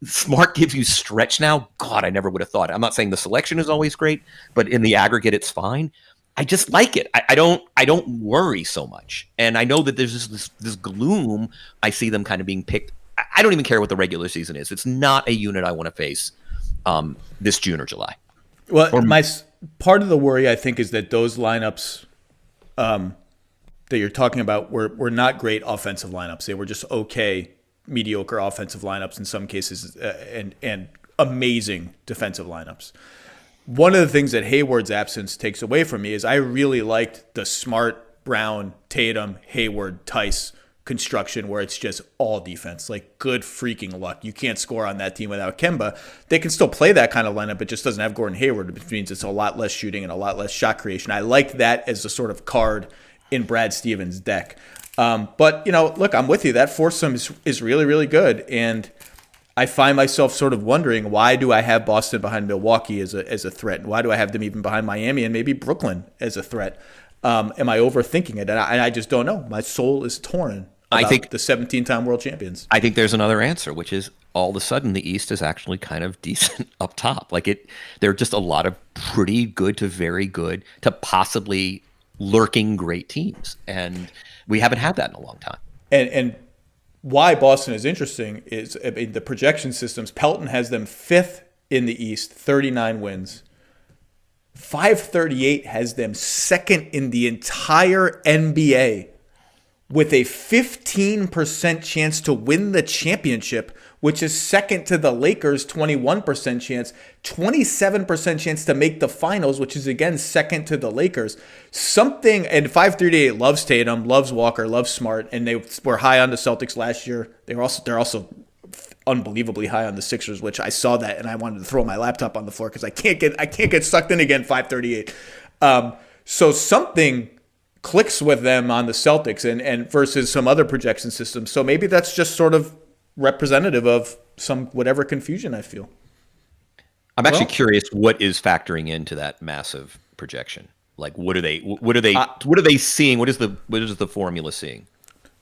Smart gives you stretch now. God, I never would have thought. I'm not saying the selection is always great, but in the aggregate, it's fine. I just like it. I don't worry so much. And I know that there's this gloom. I see them kind of being picked. I don't even care what the regular season is. It's not a unit I want to face this June or July. Well, part of the worry, I think, is that those lineups that you're talking about were not great offensive lineups. They were just okay, mediocre offensive lineups in some cases, and amazing defensive lineups. One of the things that Hayward's absence takes away from me is I really liked the Smart, Brown, Tatum, Hayward, Tice construction where it's just all defense, like good freaking luck. You can't score on that team without Kemba. They can still play that kind of lineup. It just doesn't have Gordon Hayward, which means it's a lot less shooting and a lot less shot creation. I like that as a sort of card in Brad Stevens' deck. But, look, I'm with you. That foursome is really, really good. And I find myself sort of wondering, why do I have Boston behind Milwaukee as a threat? And why do I have them even behind Miami and maybe Brooklyn as a threat? Am I overthinking it? And I just don't know. My soul is torn. I think the 17-time world champions. I think there's another answer, which is all of a sudden the East is actually kind of decent up top. There are just a lot of pretty good to very good to possibly lurking great teams, and we haven't had that in a long time. And why Boston is interesting is the projection systems. Pelton has them 5th in the East, 39 wins. 538 has them 2nd in the entire NBA, with a 15% chance to win the championship, which is 2nd to the Lakers, 21% chance, 27% chance to make the finals, which is again 2nd to the Lakers. And 538 loves Tatum, loves Walker, loves Smart, and they were high on the Celtics last year. They're also unbelievably high on the Sixers, which I saw that and I wanted to throw my laptop on the floor because I can't get sucked in again. 538. So something clicks with them on the Celtics and versus some other projection systems. So maybe that's just sort of representative of some whatever confusion I feel. I'm actually curious what is factoring into that massive projection. Like, what are they seeing? What is the formula seeing?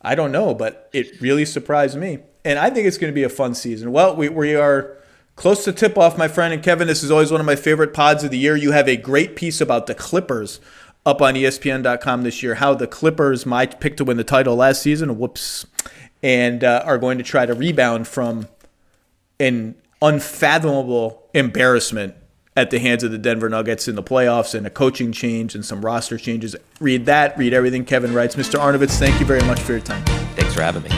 I don't know, but it really surprised me. And I think it's going to be a fun season. Well, we are close to tip-off, my friend. And Kevin, this is always one of my favorite pods of the year. You have a great piece about the Clippers up on ESPN.com this year, how the Clippers, my pick to win the title last season, and are going to try to rebound from an unfathomable embarrassment at the hands of the Denver Nuggets in the playoffs and a coaching change and some roster changes. Read everything Kevin writes. Mr. Arnovitz, thank you very much for your time. Thanks for having me.